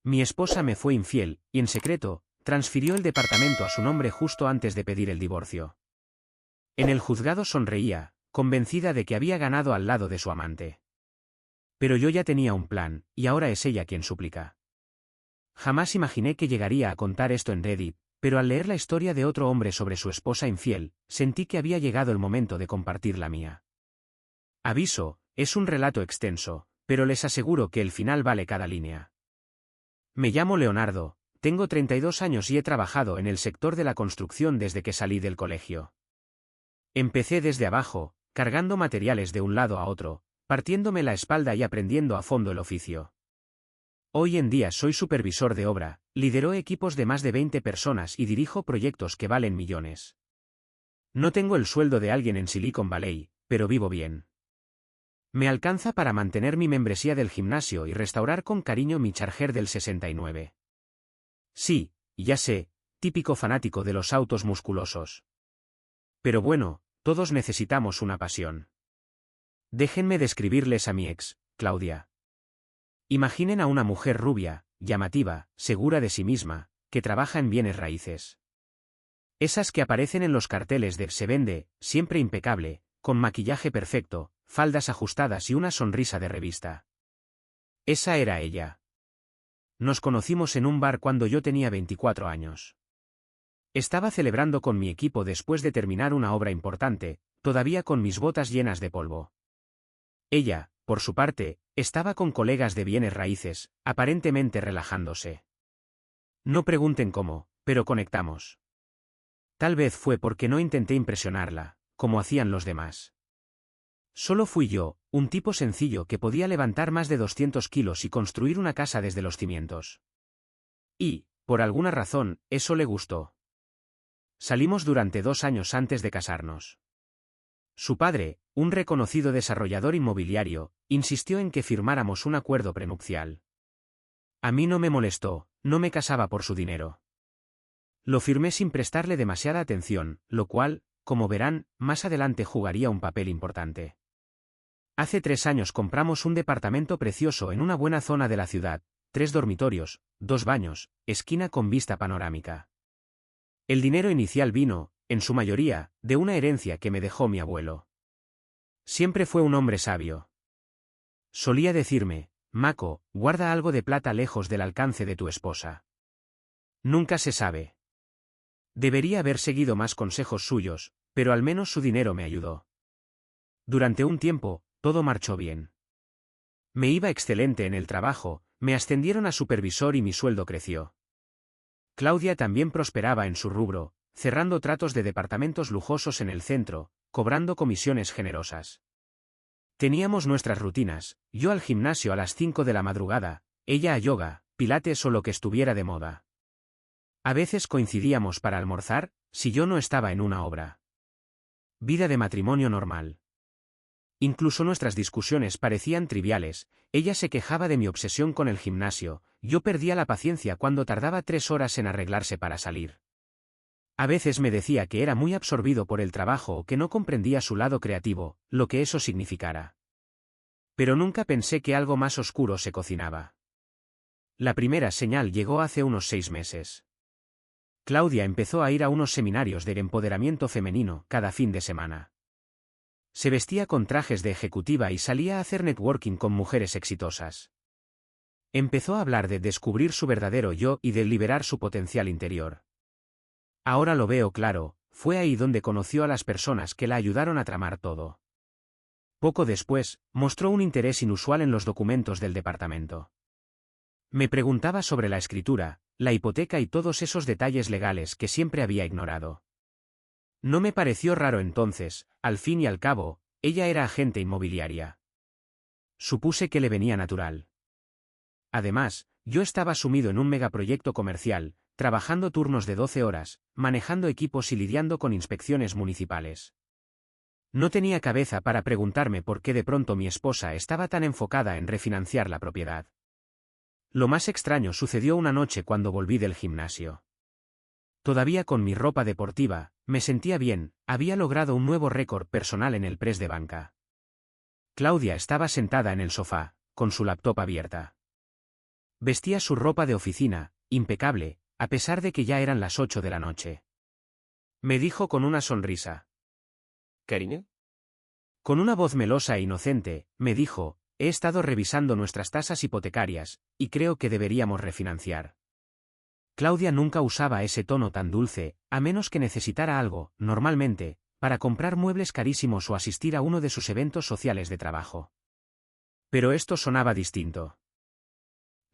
Mi esposa me fue infiel, y en secreto, transfirió el departamento a su nombre justo antes de pedir el divorcio. En el juzgado sonreía, convencida de que había ganado al lado de su amante. Pero yo ya tenía un plan, y ahora es ella quien suplica. Jamás imaginé que llegaría a contar esto en Reddit, pero al leer la historia de otro hombre sobre su esposa infiel, sentí que había llegado el momento de compartir la mía. Aviso, es un relato extenso, pero les aseguro que el final vale cada línea. Me llamo Leonardo, tengo 32 años y he trabajado en el sector de la construcción desde que salí del colegio. Empecé desde abajo, cargando materiales de un lado a otro, partiéndome la espalda y aprendiendo a fondo el oficio. Hoy en día soy supervisor de obra, lidero equipos de más de 20 personas y dirijo proyectos que valen millones. No tengo el sueldo de alguien en Silicon Valley, pero vivo bien. Me alcanza para mantener mi membresía del gimnasio y restaurar con cariño mi Charger del 69. Sí, ya sé, típico fanático de los autos musculosos. Pero bueno, todos necesitamos una pasión. Déjenme describirles a mi ex, Claudia. Imaginen a una mujer rubia, llamativa, segura de sí misma, que trabaja en bienes raíces. Esas que aparecen en los carteles de "se vende", siempre impecable, con maquillaje perfecto, faldas ajustadas y una sonrisa de revista. Esa era ella. Nos conocimos en un bar cuando yo tenía 24 años. Estaba celebrando con mi equipo después de terminar una obra importante, todavía con mis botas llenas de polvo. Ella, por su parte, estaba con colegas de bienes raíces, aparentemente relajándose. No pregunten cómo, pero conectamos. Tal vez fue porque no intenté impresionarla, como hacían los demás. Solo fui yo, un tipo sencillo que podía levantar más de 200 kilos y construir una casa desde los cimientos. Y, por alguna razón, eso le gustó. Salimos durante 2 años antes de casarnos. Su padre, un reconocido desarrollador inmobiliario, insistió en que firmáramos un acuerdo prenupcial. A mí no me molestó, no me casaba por su dinero. Lo firmé sin prestarle demasiada atención, lo cual, como verán, más adelante jugaría un papel importante. Hace 3 años compramos un departamento precioso en una buena zona de la ciudad, 3 dormitorios, 2 baños, esquina con vista panorámica. El dinero inicial vino, en su mayoría, de una herencia que me dejó mi abuelo. Siempre fue un hombre sabio. Solía decirme, Mako, guarda algo de plata lejos del alcance de tu esposa. Nunca se sabe. Debería haber seguido más consejos suyos, pero al menos su dinero me ayudó. Durante un tiempo, todo marchó bien. Me iba excelente en el trabajo, me ascendieron a supervisor y mi sueldo creció. Claudia también prosperaba en su rubro, cerrando tratos de departamentos lujosos en el centro, cobrando comisiones generosas. Teníamos nuestras rutinas, yo al gimnasio a las 5 de la madrugada, ella a yoga, pilates o lo que estuviera de moda. A veces coincidíamos para almorzar, si yo no estaba en una obra. Vida de matrimonio normal. Incluso nuestras discusiones parecían triviales, ella se quejaba de mi obsesión con el gimnasio, yo perdía la paciencia cuando tardaba 3 horas en arreglarse para salir. A veces me decía que era muy absorbido por el trabajo o que no comprendía su lado creativo, lo que eso significara. Pero nunca pensé que algo más oscuro se cocinaba. La primera señal llegó hace unos 6 meses. Claudia empezó a ir a unos seminarios de empoderamiento femenino cada fin de semana. Se vestía con trajes de ejecutiva y salía a hacer networking con mujeres exitosas. Empezó a hablar de descubrir su verdadero yo y de liberar su potencial interior. Ahora lo veo claro, fue ahí donde conoció a las personas que la ayudaron a tramar todo. Poco después, mostró un interés inusual en los documentos del departamento. Me preguntaba sobre la escritura, la hipoteca y todos esos detalles legales que siempre había ignorado. No me pareció raro entonces, al fin y al cabo, ella era agente inmobiliaria. Supuse que le venía natural. Además, yo estaba sumido en un megaproyecto comercial, trabajando turnos de 12 horas, manejando equipos y lidiando con inspecciones municipales. No tenía cabeza para preguntarme por qué de pronto mi esposa estaba tan enfocada en refinanciar la propiedad. Lo más extraño sucedió una noche cuando volví del gimnasio. Todavía con mi ropa deportiva, me sentía bien, había logrado un nuevo récord personal en el press de banca. Claudia estaba sentada en el sofá, con su laptop abierta. Vestía su ropa de oficina, impecable, a pesar de que ya eran las 8 de la noche. Me dijo con una sonrisa. ¿Karina? Con una voz melosa e inocente, me dijo, he estado revisando nuestras tasas hipotecarias, y creo que deberíamos refinanciar. Claudia nunca usaba ese tono tan dulce, a menos que necesitara algo, normalmente, para comprar muebles carísimos o asistir a uno de sus eventos sociales de trabajo. Pero esto sonaba distinto.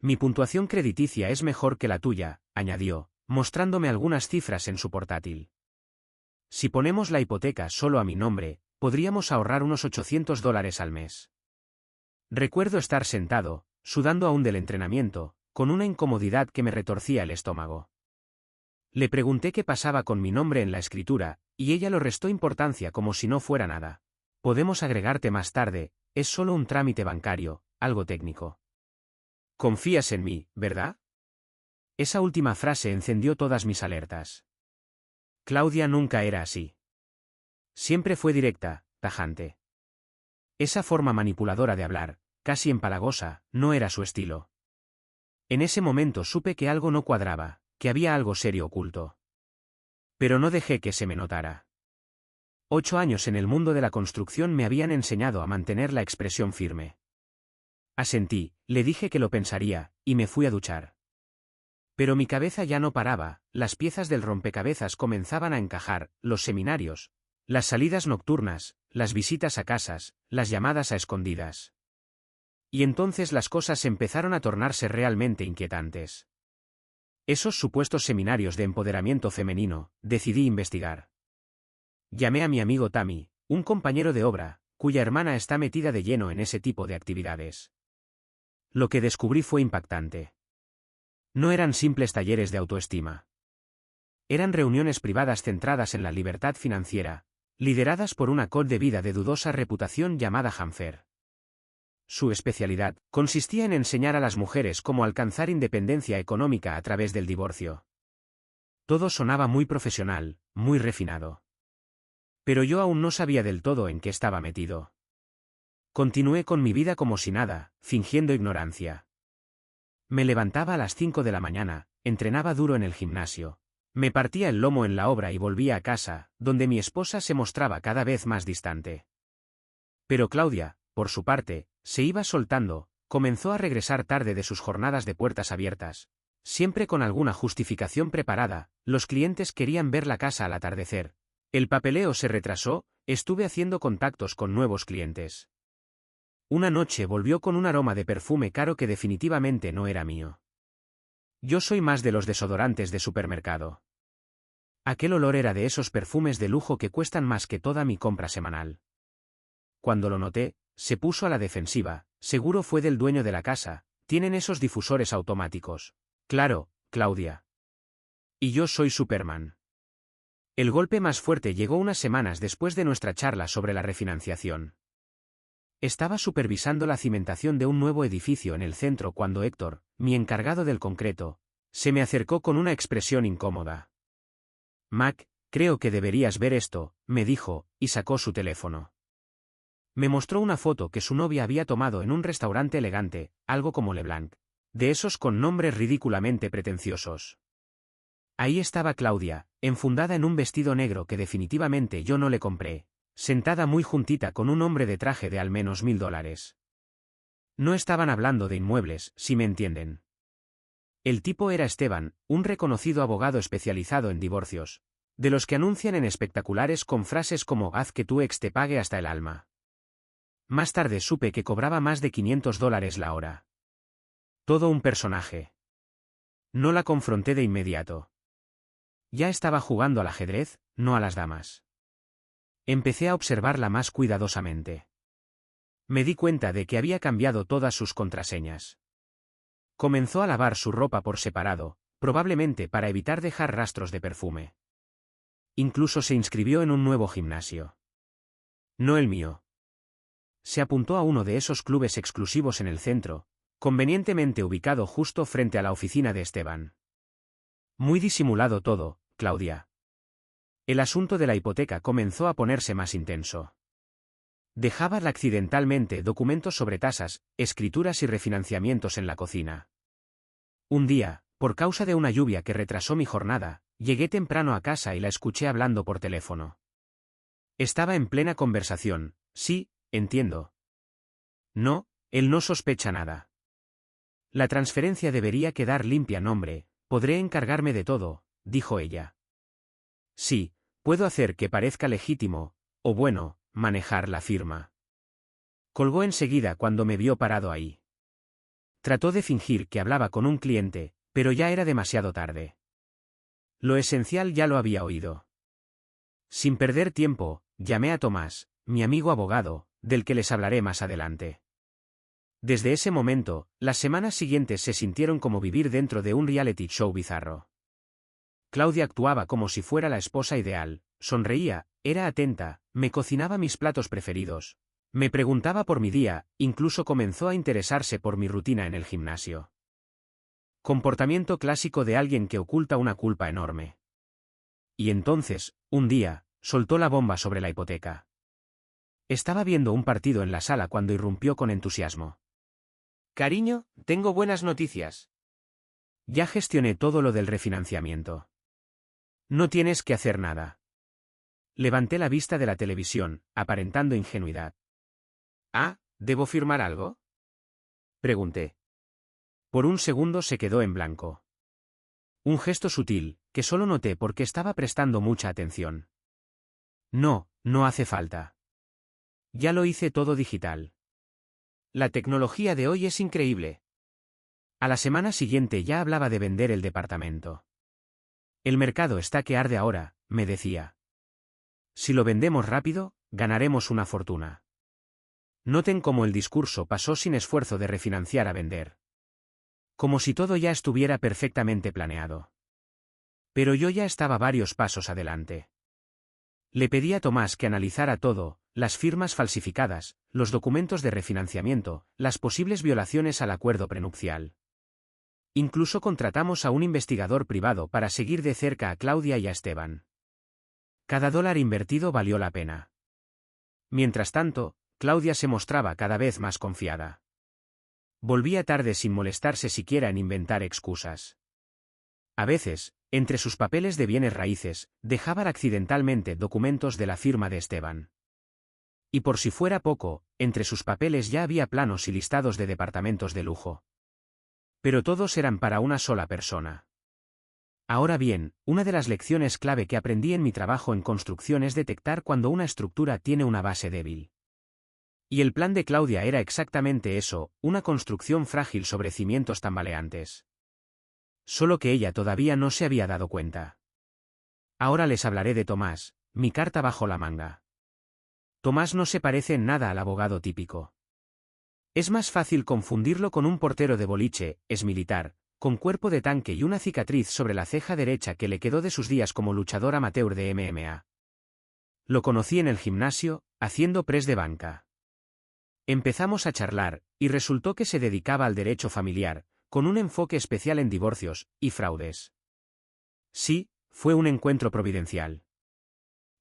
Mi puntuación crediticia es mejor que la tuya, añadió, mostrándome algunas cifras en su portátil. Si ponemos la hipoteca solo a mi nombre, podríamos ahorrar unos $800 al mes. Recuerdo estar sentado, sudando aún del entrenamiento, con una incomodidad que me retorcía el estómago. Le pregunté qué pasaba con mi nombre en la escritura, y ella lo restó importancia como si no fuera nada. Podemos agregarte más tarde, es solo un trámite bancario, algo técnico. Confías en mí, ¿verdad? Esa última frase encendió todas mis alertas. Claudia nunca era así. Siempre fue directa, tajante. Esa forma manipuladora de hablar, casi empalagosa, no era su estilo. En ese momento supe que algo no cuadraba, que había algo serio oculto. Pero no dejé que se me notara. 8 años en el mundo de la construcción me habían enseñado a mantener la expresión firme. Asentí, le dije que lo pensaría, y me fui a duchar. Pero mi cabeza ya no paraba, las piezas del rompecabezas comenzaban a encajar, los seminarios, las salidas nocturnas, las visitas a casas, las llamadas a escondidas. Y entonces las cosas empezaron a tornarse realmente inquietantes. Esos supuestos seminarios de empoderamiento femenino, decidí investigar. Llamé a mi amigo Tammy, un compañero de obra, cuya hermana está metida de lleno en ese tipo de actividades. Lo que descubrí fue impactante. No eran simples talleres de autoestima. Eran reuniones privadas centradas en la libertad financiera, lideradas por una coach de vida de dudosa reputación llamada Hanfer. Su especialidad consistía en enseñar a las mujeres cómo alcanzar independencia económica a través del divorcio. Todo sonaba muy profesional, muy refinado. Pero yo aún no sabía del todo en qué estaba metido. Continué con mi vida como si nada, fingiendo ignorancia. Me levantaba a las 5 de la mañana, entrenaba duro en el gimnasio. Me partía el lomo en la obra y volvía a casa, donde mi esposa se mostraba cada vez más distante. Pero Claudia, por su parte, se iba soltando, comenzó a regresar tarde de sus jornadas de puertas abiertas. Siempre con alguna justificación preparada, los clientes querían ver la casa al atardecer. El papeleo se retrasó, estuve haciendo contactos con nuevos clientes. Una noche volvió con un aroma de perfume caro que definitivamente no era mío. Yo soy más de los desodorantes de supermercado. Aquel olor era de esos perfumes de lujo que cuestan más que toda mi compra semanal. Cuando lo noté, se puso a la defensiva, seguro fue del dueño de la casa, tienen esos difusores automáticos. Claro, Claudia. Y yo soy Superman. El golpe más fuerte llegó unas semanas después de nuestra charla sobre la refinanciación. Estaba supervisando la cimentación de un nuevo edificio en el centro cuando Héctor, mi encargado del concreto, se me acercó con una expresión incómoda. Mac, creo que deberías ver esto, me dijo, y sacó su teléfono. Me mostró una foto que su novia había tomado en un restaurante elegante, algo como LeBlanc, de esos con nombres ridículamente pretenciosos. Ahí estaba Claudia, enfundada en un vestido negro que definitivamente yo no le compré, sentada muy juntita con un hombre de traje de al menos $1000. No estaban hablando de inmuebles, si me entienden. El tipo era Esteban, un reconocido abogado especializado en divorcios, de los que anuncian en espectaculares con frases como haz que tu ex te pague hasta el alma. Más tarde supe que cobraba más de $500 la hora. Todo un personaje. No la confronté de inmediato. Ya estaba jugando al ajedrez, no a las damas. Empecé a observarla más cuidadosamente. Me di cuenta de que había cambiado todas sus contraseñas. Comenzó a lavar su ropa por separado, probablemente para evitar dejar rastros de perfume. Incluso se inscribió en un nuevo gimnasio. No el mío. Se apuntó a uno de esos clubes exclusivos en el centro, convenientemente ubicado justo frente a la oficina de Esteban. Muy disimulado todo, Claudia. El asunto de la hipoteca comenzó a ponerse más intenso. Dejaba accidentalmente documentos sobre tasas, escrituras y refinanciamientos en la cocina. Un día, por causa de una lluvia que retrasó mi jornada, llegué temprano a casa y la escuché hablando por teléfono. Estaba en plena conversación. Sí, entiendo. No, él no sospecha nada. La transferencia debería quedar limpia, nombre, podré encargarme de todo, dijo ella. Sí, puedo hacer que parezca legítimo, o bueno, manejar la firma. Colgó enseguida cuando me vio parado ahí. Trató de fingir que hablaba con un cliente, pero ya era demasiado tarde. Lo esencial ya lo había oído. Sin perder tiempo, llamé a Tomás, mi amigo abogado, del que les hablaré más adelante. Desde ese momento, las semanas siguientes se sintieron como vivir dentro de un reality show bizarro. Claudia actuaba como si fuera la esposa ideal, sonreía, era atenta, me cocinaba mis platos preferidos. Me preguntaba por mi día, incluso comenzó a interesarse por mi rutina en el gimnasio. Comportamiento clásico de alguien que oculta una culpa enorme. Y entonces, un día, soltó la bomba sobre la hipoteca. Estaba viendo un partido en la sala cuando irrumpió con entusiasmo. Cariño, tengo buenas noticias. Ya gestioné todo lo del refinanciamiento. No tienes que hacer nada. Levanté la vista de la televisión, aparentando ingenuidad. Ah, ¿debo firmar algo? Pregunté. Por un segundo se quedó en blanco. Un gesto sutil, que solo noté porque estaba prestando mucha atención. No, no hace falta. Ya lo hice todo digital. La tecnología de hoy es increíble. A la semana siguiente ya hablaba de vender el departamento. El mercado está que arde ahora, me decía. Si lo vendemos rápido, ganaremos una fortuna. Noten cómo el discurso pasó sin esfuerzo de refinanciar a vender. Como si todo ya estuviera perfectamente planeado. Pero yo ya estaba varios pasos adelante. Le pedí a Tomás que analizara todo, las firmas falsificadas, los documentos de refinanciamiento, las posibles violaciones al acuerdo prenupcial. Incluso contratamos a un investigador privado para seguir de cerca a Claudia y a Esteban. Cada dólar invertido valió la pena. Mientras tanto, Claudia se mostraba cada vez más confiada. Volvía tarde sin molestarse siquiera en inventar excusas. A veces, entre sus papeles de bienes raíces, dejaban accidentalmente documentos de la firma de Esteban. Y por si fuera poco, entre sus papeles ya había planos y listados de departamentos de lujo. Pero todos eran para una sola persona. Ahora bien, una de las lecciones clave que aprendí en mi trabajo en construcción es detectar cuando una estructura tiene una base débil. Y el plan de Claudia era exactamente eso, una construcción frágil sobre cimientos tambaleantes. Solo que ella todavía no se había dado cuenta. Ahora les hablaré de Tomás, mi carta bajo la manga. Tomás no se parece en nada al abogado típico. Es más fácil confundirlo con un portero de boliche, es militar, con cuerpo de tanque y una cicatriz sobre la ceja derecha que le quedó de sus días como luchador amateur de MMA. Lo conocí en el gimnasio, haciendo press de banca. Empezamos a charlar, y resultó que se dedicaba al derecho familiar, con un enfoque especial en divorcios y fraudes. Sí, fue un encuentro providencial.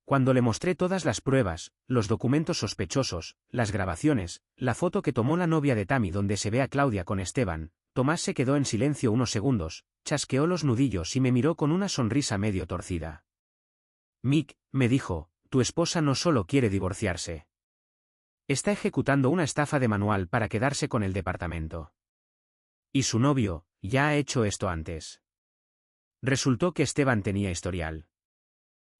Cuando le mostré todas las pruebas, los documentos sospechosos, las grabaciones, la foto que tomó la novia de Tammy donde se ve a Claudia con Esteban, Tomás se quedó en silencio unos segundos, chasqueó los nudillos y me miró con una sonrisa medio torcida. Mick, me dijo, tu esposa no solo quiere divorciarse. Está ejecutando una estafa de manual para quedarse con el departamento. Y su novio, ya ha hecho esto antes. Resultó que Esteban tenía historial.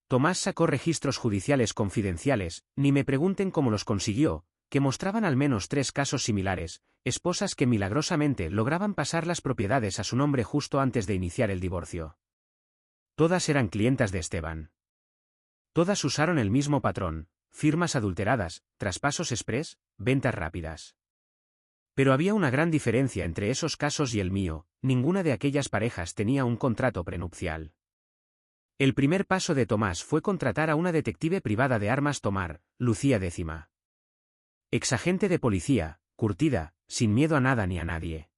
Tomás sacó registros judiciales confidenciales, ni me pregunten cómo los consiguió, que mostraban al menos 3 casos similares, esposas que milagrosamente lograban pasar las propiedades a su nombre justo antes de iniciar el divorcio. Todas eran clientas de Esteban. Todas usaron el mismo patrón, firmas adulteradas, traspasos express, ventas rápidas. Pero había una gran diferencia entre esos casos y el mío, ninguna de aquellas parejas tenía un contrato prenupcial. El primer paso de Tomás fue contratar a una detective privada de armas tomar, Lucía X. Exagente de policía, curtida, sin miedo a nada ni a nadie.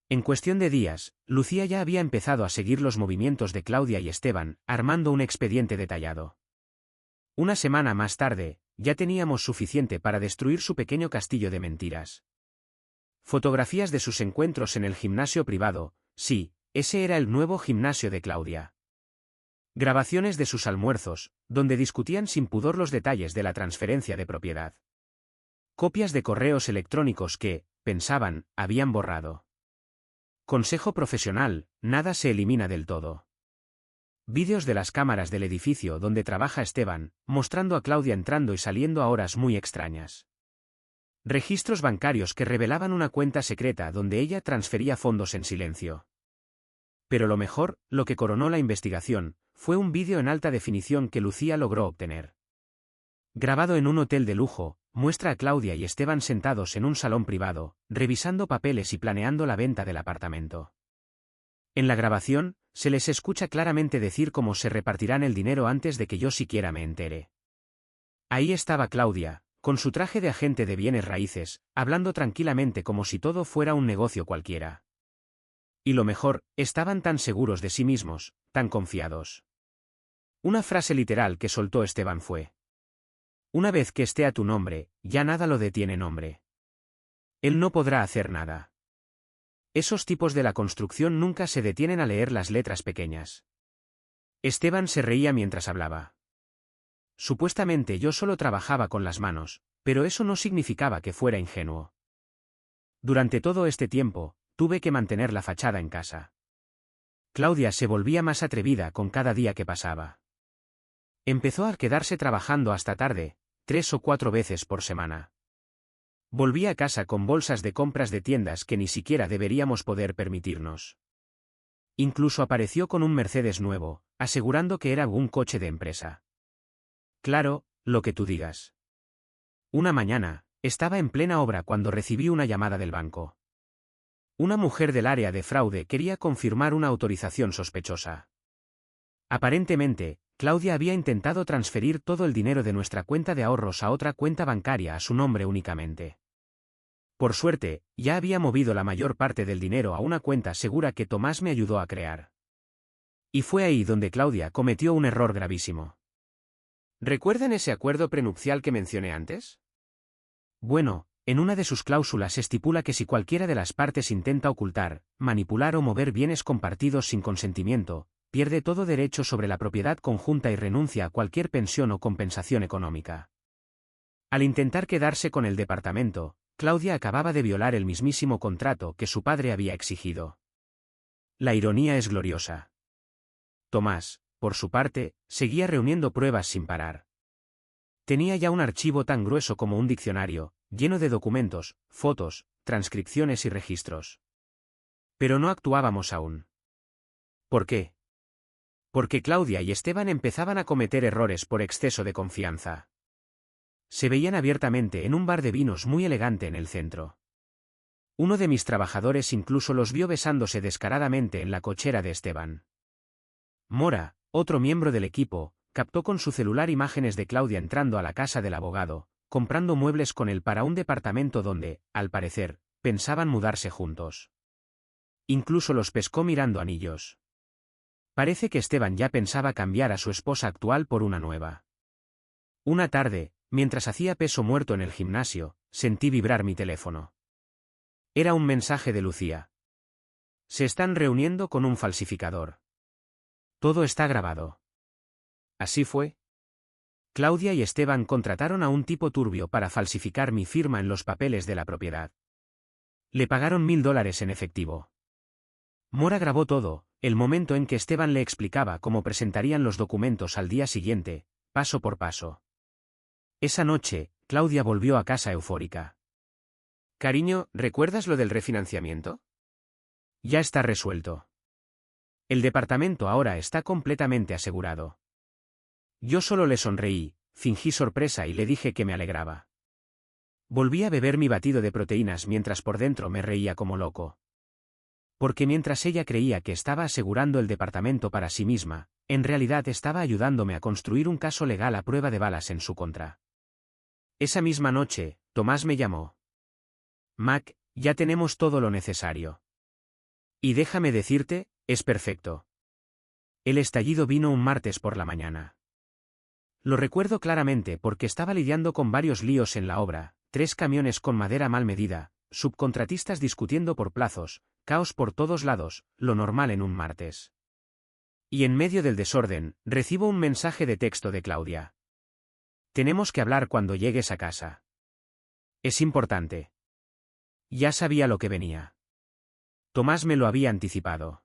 En cuestión de días, Lucía ya había empezado a seguir los movimientos de Claudia y Esteban, armando un expediente detallado. Una semana más tarde, ya teníamos suficiente para destruir su pequeño castillo de mentiras. Fotografías de sus encuentros en el gimnasio privado, Sí, ese era el nuevo gimnasio de Claudia. Grabaciones de sus almuerzos, donde discutían sin pudor los detalles de la transferencia de propiedad. Copias de correos electrónicos que, pensaban, habían borrado. Consejo profesional, nada se elimina del todo. Vídeos de las cámaras del edificio donde trabaja Esteban, mostrando a Claudia entrando y saliendo a horas muy extrañas. Registros bancarios que revelaban una cuenta secreta donde ella transfería fondos en silencio. Pero lo mejor, lo que coronó la investigación, fue un vídeo en alta definición que Lucía logró obtener. Grabado en un hotel de lujo, muestra a Claudia y Esteban sentados en un salón privado, revisando papeles y planeando la venta del apartamento. En la grabación, se les escucha claramente decir cómo se repartirán el dinero antes de que yo siquiera me entere. Ahí estaba Claudia, con su traje de agente de bienes raíces, hablando tranquilamente como si todo fuera un negocio cualquiera. Y lo mejor, estaban tan seguros de sí mismos, tan confiados. Una frase literal que soltó Esteban fue: una vez que esté a tu nombre, ya nada lo detiene nombre. Él no podrá hacer nada. Esos tipos de la construcción nunca se detienen a leer las letras pequeñas. Esteban se reía mientras hablaba. Supuestamente yo solo trabajaba con las manos, pero eso no significaba que fuera ingenuo. Durante todo este tiempo, tuve que mantener la fachada en casa. Claudia se volvía más atrevida con cada día que pasaba. Empezó a quedarse trabajando hasta tarde, 3 o 4 veces por semana. Volvía a casa con bolsas de compras de tiendas que ni siquiera deberíamos poder permitirnos. Incluso apareció con un Mercedes nuevo, asegurando que era un coche de empresa. Claro, lo que tú digas. Una mañana, estaba en plena obra cuando recibí una llamada del banco. Una mujer del área de fraude quería confirmar una autorización sospechosa. Aparentemente, Claudia había intentado transferir todo el dinero de nuestra cuenta de ahorros a otra cuenta bancaria a su nombre únicamente. Por suerte, ya había movido la mayor parte del dinero a una cuenta segura que Tomás me ayudó a crear. Y fue ahí donde Claudia cometió un error gravísimo. ¿Recuerdan ese acuerdo prenupcial que mencioné antes? Bueno, en una de sus cláusulas estipula que si cualquiera de las partes intenta ocultar, manipular o mover bienes compartidos sin consentimiento, pierde todo derecho sobre la propiedad conjunta y renuncia a cualquier pensión o compensación económica. Al intentar quedarse con el departamento, Claudia acababa de violar el mismísimo contrato que su padre había exigido. La ironía es gloriosa. Tomás, por su parte, seguía reuniendo pruebas sin parar. Tenía ya un archivo tan grueso como un diccionario, lleno de documentos, fotos, transcripciones y registros. Pero no actuábamos aún. ¿Por qué? Porque Claudia y Esteban empezaban a cometer errores por exceso de confianza. Se veían abiertamente en un bar de vinos muy elegante en el centro. Uno de mis trabajadores incluso los vio besándose descaradamente en la cochera de Esteban. Mora, otro miembro del equipo, captó con su celular imágenes de Claudia entrando a la casa del abogado, comprando muebles con él para un departamento donde, al parecer, pensaban mudarse juntos. Incluso los pescó mirando anillos. Parece que Esteban ya pensaba cambiar a su esposa actual por una nueva. Una tarde, mientras hacía peso muerto en el gimnasio, sentí vibrar mi teléfono. Era un mensaje de Lucía. Se están reuniendo con un falsificador. Todo está grabado. Así fue. Claudia y Esteban contrataron a un tipo turbio para falsificar mi firma en los papeles de la propiedad. Le pagaron $1000 en efectivo. Mora grabó todo, el momento en que Esteban le explicaba cómo presentarían los documentos al día siguiente, paso por paso. Esa noche, Claudia volvió a casa eufórica. Cariño, ¿recuerdas lo del refinanciamiento? Ya está resuelto. El departamento ahora está completamente asegurado. Yo solo le sonreí, fingí sorpresa y le dije que me alegraba. Volví a beber mi batido de proteínas mientras por dentro me reía como loco. Porque mientras ella creía que estaba asegurando el departamento para sí misma, en realidad estaba ayudándome a construir un caso legal a prueba de balas en su contra. Esa misma noche, Tomás me llamó. Mac, ya tenemos todo lo necesario. Y déjame decirte, es perfecto. El estallido vino un martes por la mañana. Lo recuerdo claramente porque estaba lidiando con varios líos en la obra, 3 camiones con madera mal medida, subcontratistas discutiendo por plazos, caos por todos lados, lo normal en un martes. Y en medio del desorden, recibo un mensaje de texto de Claudia. Tenemos que hablar cuando llegues a casa. Es importante. Ya sabía lo que venía. Tomás me lo había anticipado.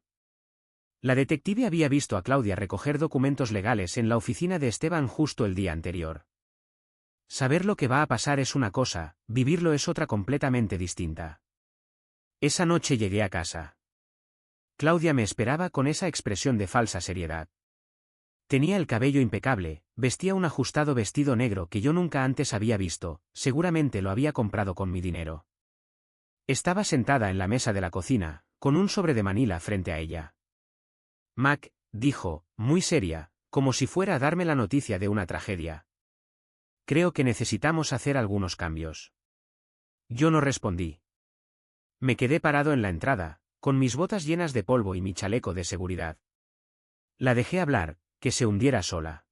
La detective había visto a Claudia recoger documentos legales en la oficina de Esteban justo el día anterior. Saber lo que va a pasar es una cosa, vivirlo es otra completamente distinta. Esa noche llegué a casa. Claudia me esperaba con esa expresión de falsa seriedad. Tenía el cabello impecable, vestía un ajustado vestido negro que yo nunca antes había visto, seguramente lo había comprado con mi dinero. Estaba sentada en la mesa de la cocina, con un sobre de Manila frente a ella. Mac, dijo, muy seria, como si fuera a darme la noticia de una tragedia. Creo que necesitamos hacer algunos cambios. Yo no respondí. Me quedé parado en la entrada, con mis botas llenas de polvo y mi chaleco de seguridad. La dejé hablar, que se hundiera sola.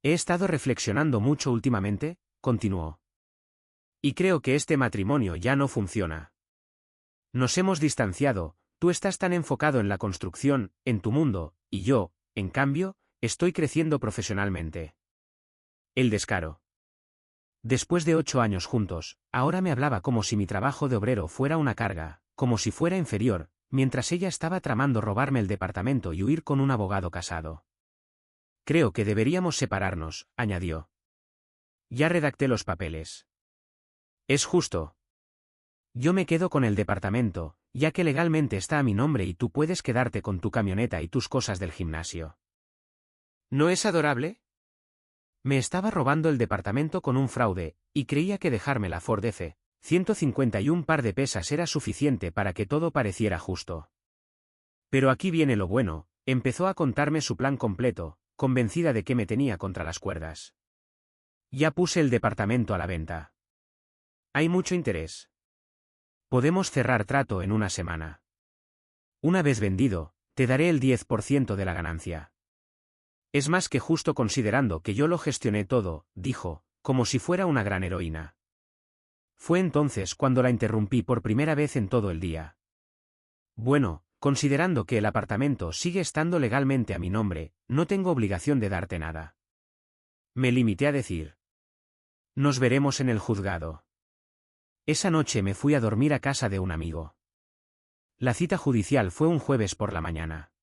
He estado reflexionando mucho últimamente, continuó. Y creo que este matrimonio ya no funciona. Nos hemos distanciado, tú estás tan enfocado en la construcción, en tu mundo, y yo, en cambio, estoy creciendo profesionalmente. El descaro. Después de 8 años juntos, ahora me hablaba como si mi trabajo de obrero fuera una carga, como si fuera inferior, mientras ella estaba tramando robarme el departamento y huir con un abogado casado. Creo que deberíamos separarnos, añadió. Ya redacté los papeles. Es justo. Yo me quedo con el departamento, ya que legalmente está a mi nombre y tú puedes quedarte con tu camioneta y tus cosas del gimnasio. ¿No es adorable? Me estaba robando el departamento con un fraude, y creía que dejarme la Ford F-151 par de pesas era suficiente para que todo pareciera justo. Pero aquí viene lo bueno, empezó a contarme su plan completo, convencida de que me tenía contra las cuerdas. Ya puse el departamento a la venta. Hay mucho interés. Podemos cerrar trato en una semana. Una vez vendido, te daré el 10% de la ganancia. Es más que justo considerando que yo lo gestioné todo, dijo, como si fuera una gran heroína. Fue entonces cuando la interrumpí por primera vez en todo el día. Bueno, considerando que el apartamento sigue estando legalmente a mi nombre, no tengo obligación de darte nada. Me limité a decir. Nos veremos en el juzgado. Esa noche me fui a dormir a casa de un amigo. La cita judicial fue un jueves por la mañana.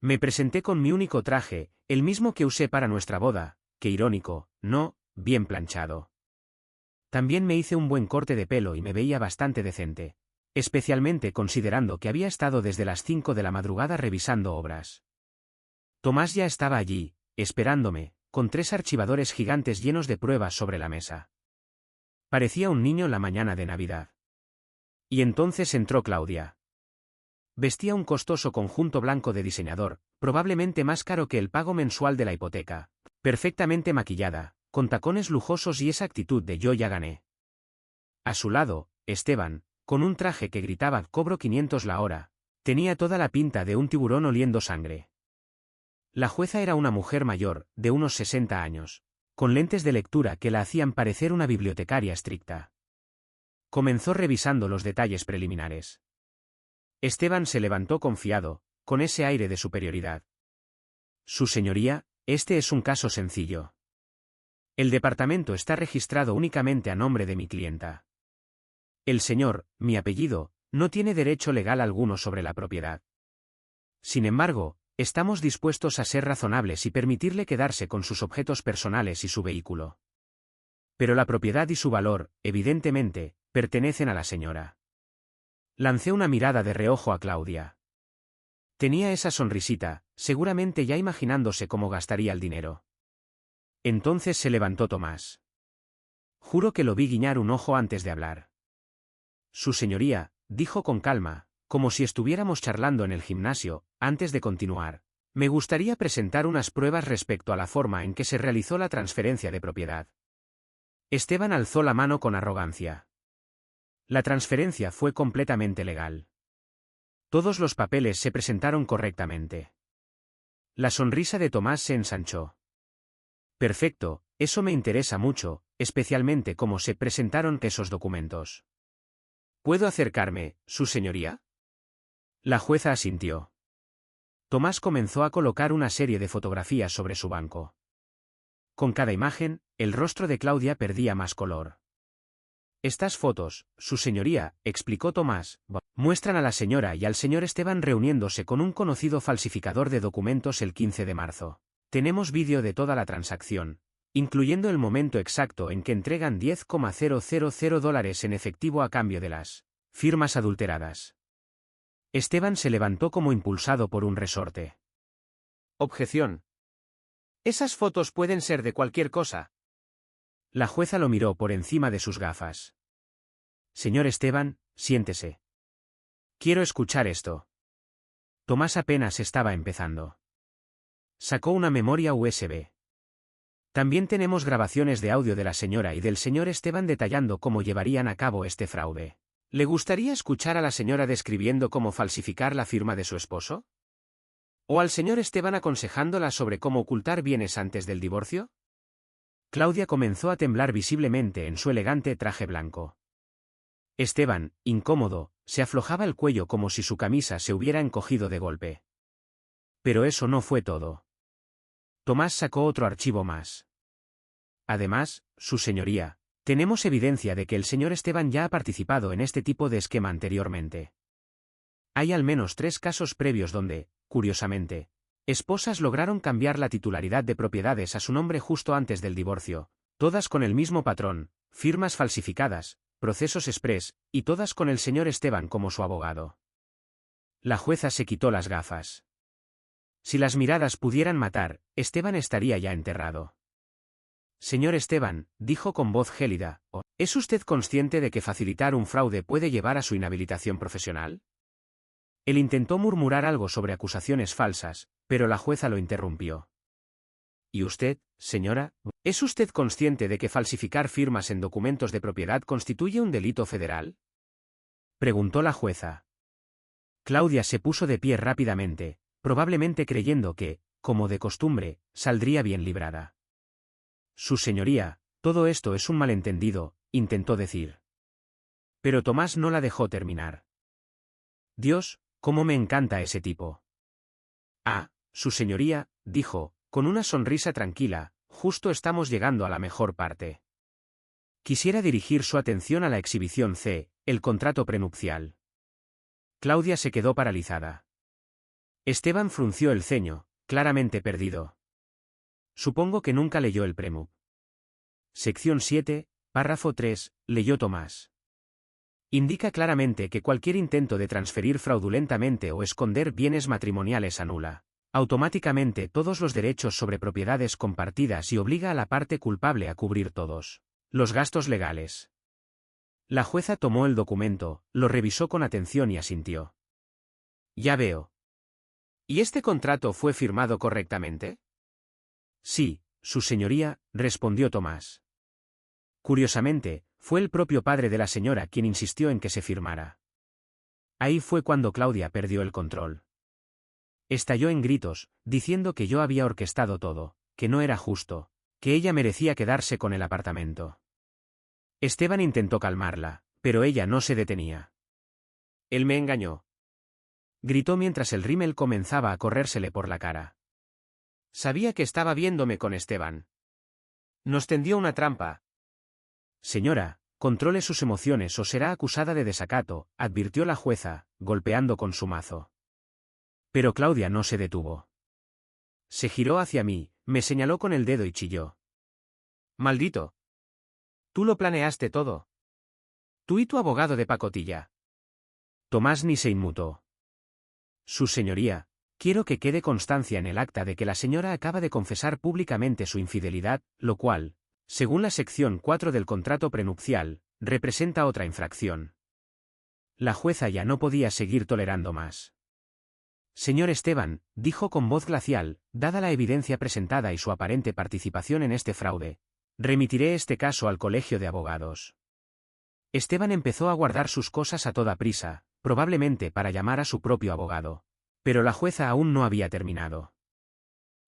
Me presenté con mi único traje, el mismo que usé para nuestra boda, qué irónico, ¿no?, bien planchado. También me hice un buen corte de pelo y me veía bastante decente, especialmente considerando que había estado desde las 5 de la madrugada revisando obras. Tomás ya estaba allí, esperándome, con 3 archivadores gigantes llenos de pruebas sobre la mesa. Parecía un niño la mañana de Navidad. Y entonces entró Claudia. Vestía un costoso conjunto blanco de diseñador, probablemente más caro que el pago mensual de la hipoteca, perfectamente maquillada, con tacones lujosos y esa actitud de yo ya gané. A su lado, Esteban, con un traje que gritaba cobro 500 la hora, tenía toda la pinta de un tiburón oliendo sangre. La jueza era una mujer mayor, de unos 60 años, con lentes de lectura que la hacían parecer una bibliotecaria estricta. Comenzó revisando los detalles preliminares. Esteban se levantó confiado, con ese aire de superioridad. Su señoría, este es un caso sencillo. El departamento está registrado únicamente a nombre de mi clienta. El señor, mi apellido, no tiene derecho legal alguno sobre la propiedad. Sin embargo, estamos dispuestos a ser razonables y permitirle quedarse con sus objetos personales y su vehículo. Pero la propiedad y su valor, evidentemente, pertenecen a la señora. Lancé una mirada de reojo a Claudia. Tenía esa sonrisita, seguramente ya imaginándose cómo gastaría el dinero. Entonces se levantó Tomás. Juro que lo vi guiñar un ojo antes de hablar. Su señoría, dijo con calma, como si estuviéramos charlando en el gimnasio, antes de continuar. Me gustaría presentar unas pruebas respecto a la forma en que se realizó la transferencia de propiedad. Esteban alzó la mano con arrogancia. La transferencia fue completamente legal. Todos los papeles se presentaron correctamente. La sonrisa de Tomás se ensanchó. Perfecto, eso me interesa mucho, especialmente cómo se presentaron esos documentos. ¿Puedo acercarme, su señoría? La jueza asintió. Tomás comenzó a colocar una serie de fotografías sobre su banco. Con cada imagen, el rostro de Claudia perdía más color. Estas fotos, su señoría, explicó Tomás, muestran a la señora y al señor Esteban reuniéndose con un conocido falsificador de documentos el 15 de marzo. Tenemos vídeo de toda la transacción, incluyendo el momento exacto en que entregan $10,000 en efectivo a cambio de las firmas adulteradas. Esteban se levantó como impulsado por un resorte. Objeción. Esas fotos pueden ser de cualquier cosa. La jueza lo miró por encima de sus gafas. Señor Esteban, siéntese. Quiero escuchar esto. Tomás apenas estaba empezando. Sacó una memoria USB. También tenemos grabaciones de audio de la señora y del señor Esteban detallando cómo llevarían a cabo este fraude. ¿Le gustaría escuchar a la señora describiendo cómo falsificar la firma de su esposo? ¿O al señor Esteban aconsejándola sobre cómo ocultar bienes antes del divorcio? Claudia comenzó a temblar visiblemente en su elegante traje blanco. Esteban, incómodo, se aflojaba el cuello como si su camisa se hubiera encogido de golpe. Pero eso no fue todo. Tomás sacó otro archivo más. Además, su señoría, tenemos evidencia de que el señor Esteban ya ha participado en este tipo de esquema anteriormente. Hay al menos 3 casos previos donde, curiosamente, esposas lograron cambiar la titularidad de propiedades a su nombre justo antes del divorcio, todas con el mismo patrón, firmas falsificadas, procesos express, y todas con el señor Esteban como su abogado. La jueza se quitó las gafas. Si las miradas pudieran matar, Esteban estaría ya enterrado. Señor Esteban, dijo con voz gélida, ¿es usted consciente de que facilitar un fraude puede llevar a su inhabilitación profesional? Él intentó murmurar algo sobre acusaciones falsas, pero la jueza lo interrumpió. ¿Y usted, señora, es usted consciente de que falsificar firmas en documentos de propiedad constituye un delito federal? Preguntó la jueza. Claudia se puso de pie rápidamente, probablemente creyendo que, como de costumbre, saldría bien librada. Su señoría, todo esto es un malentendido, intentó decir. Pero Tomás no la dejó terminar. Dios, cómo me encanta ese tipo. Ah, su señoría, dijo, con una sonrisa tranquila, justo estamos llegando a la mejor parte. Quisiera dirigir su atención a la exhibición C, el contrato prenupcial. Claudia se quedó paralizada. Esteban frunció el ceño, claramente perdido. Supongo que nunca leyó el prenup. Sección 7, párrafo 3, leyó Tomás. Indica claramente que cualquier intento de transferir fraudulentamente o esconder bienes matrimoniales anula automáticamente todos los derechos sobre propiedades compartidas y obliga a la parte culpable a cubrir todos los gastos legales. La jueza tomó el documento, lo revisó con atención y asintió. Ya veo. ¿Y este contrato fue firmado correctamente? Sí, su señoría, respondió Tomás. Curiosamente, fue el propio padre de la señora quien insistió en que se firmara. Ahí fue cuando Claudia perdió el control. Estalló en gritos, diciendo que yo había orquestado todo, que no era justo, que ella merecía quedarse con el apartamento. Esteban intentó calmarla, pero ella no se detenía. Él me engañó. Gritó mientras el rímel comenzaba a corrérsele por la cara. Sabía que estaba viéndome con Esteban. Nos tendió una trampa. Señora, controle sus emociones o será acusada de desacato, advirtió la jueza, golpeando con su mazo. Pero Claudia no se detuvo. Se giró hacia mí, me señaló con el dedo y chilló. Maldito. Tú lo planeaste todo. Tú y tu abogado de pacotilla. Tomás ni se inmutó. Su señoría, quiero que quede constancia en el acta de que la señora acaba de confesar públicamente su infidelidad, lo cual, según la sección 4 del contrato prenupcial, representa otra infracción. La jueza ya no podía seguir tolerando más. Señor Esteban, dijo con voz glacial, dada la evidencia presentada y su aparente participación en este fraude, remitiré este caso al colegio de abogados. Esteban empezó a guardar sus cosas a toda prisa, probablemente para llamar a su propio abogado. Pero la jueza aún no había terminado.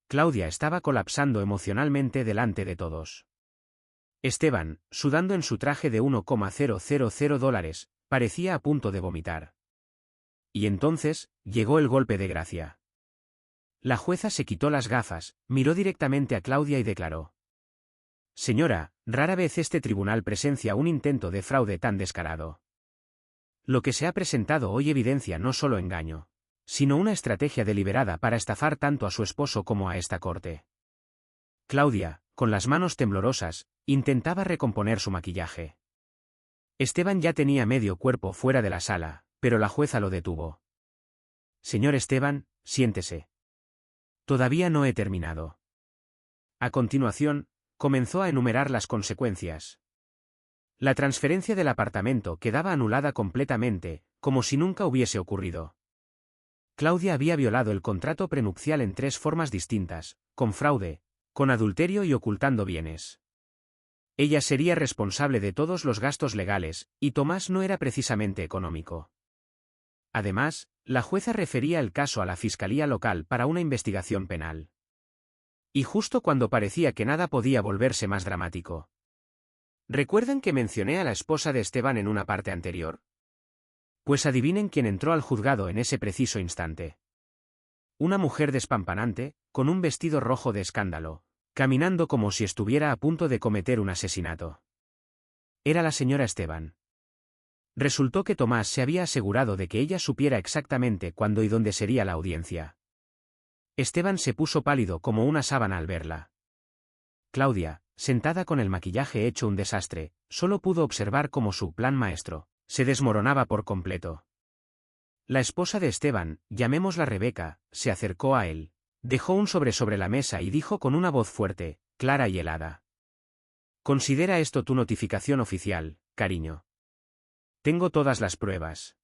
Claudia estaba colapsando emocionalmente delante de todos. Esteban, sudando en su traje de $1,000, parecía a punto de vomitar. Y entonces, llegó el golpe de gracia. La jueza se quitó las gafas, miró directamente a Claudia y declaró: «Señora, rara vez este tribunal presencia un intento de fraude tan descarado. Lo que se ha presentado hoy evidencia no solo engaño, sino una estrategia deliberada para estafar tanto a su esposo como a esta corte». Claudia, con las manos temblorosas, intentaba recomponer su maquillaje. Esteban ya tenía medio cuerpo fuera de la sala, pero la jueza lo detuvo. «Señor Esteban, siéntese. Todavía no he terminado». A continuación, comenzó a enumerar las consecuencias. La transferencia del apartamento quedaba anulada completamente, como si nunca hubiese ocurrido. Claudia había violado el contrato prenupcial en 3 formas distintas: con fraude, con adulterio y ocultando bienes. Ella sería responsable de todos los gastos legales, y Tomás no era precisamente económico. Además, la jueza refería el caso a la Fiscalía Local para una investigación penal. Y justo cuando parecía que nada podía volverse más dramático. ¿Recuerdan que mencioné a la esposa de Esteban en una parte anterior? Pues adivinen quién entró al juzgado en ese preciso instante. Una mujer despampanante, con un vestido rojo de escándalo, caminando como si estuviera a punto de cometer un asesinato. Era la señora Esteban. Resultó que Tomás se había asegurado de que ella supiera exactamente cuándo y dónde sería la audiencia. Esteban se puso pálido como una sábana al verla. Claudia, sentada con el maquillaje hecho un desastre, solo pudo observar cómo su plan maestro se desmoronaba por completo. La esposa de Esteban, llamémosla Rebeca, se acercó a él, dejó un sobre la mesa y dijo con una voz fuerte, clara y helada: «Considera esto tu notificación oficial, cariño. Tengo todas las pruebas».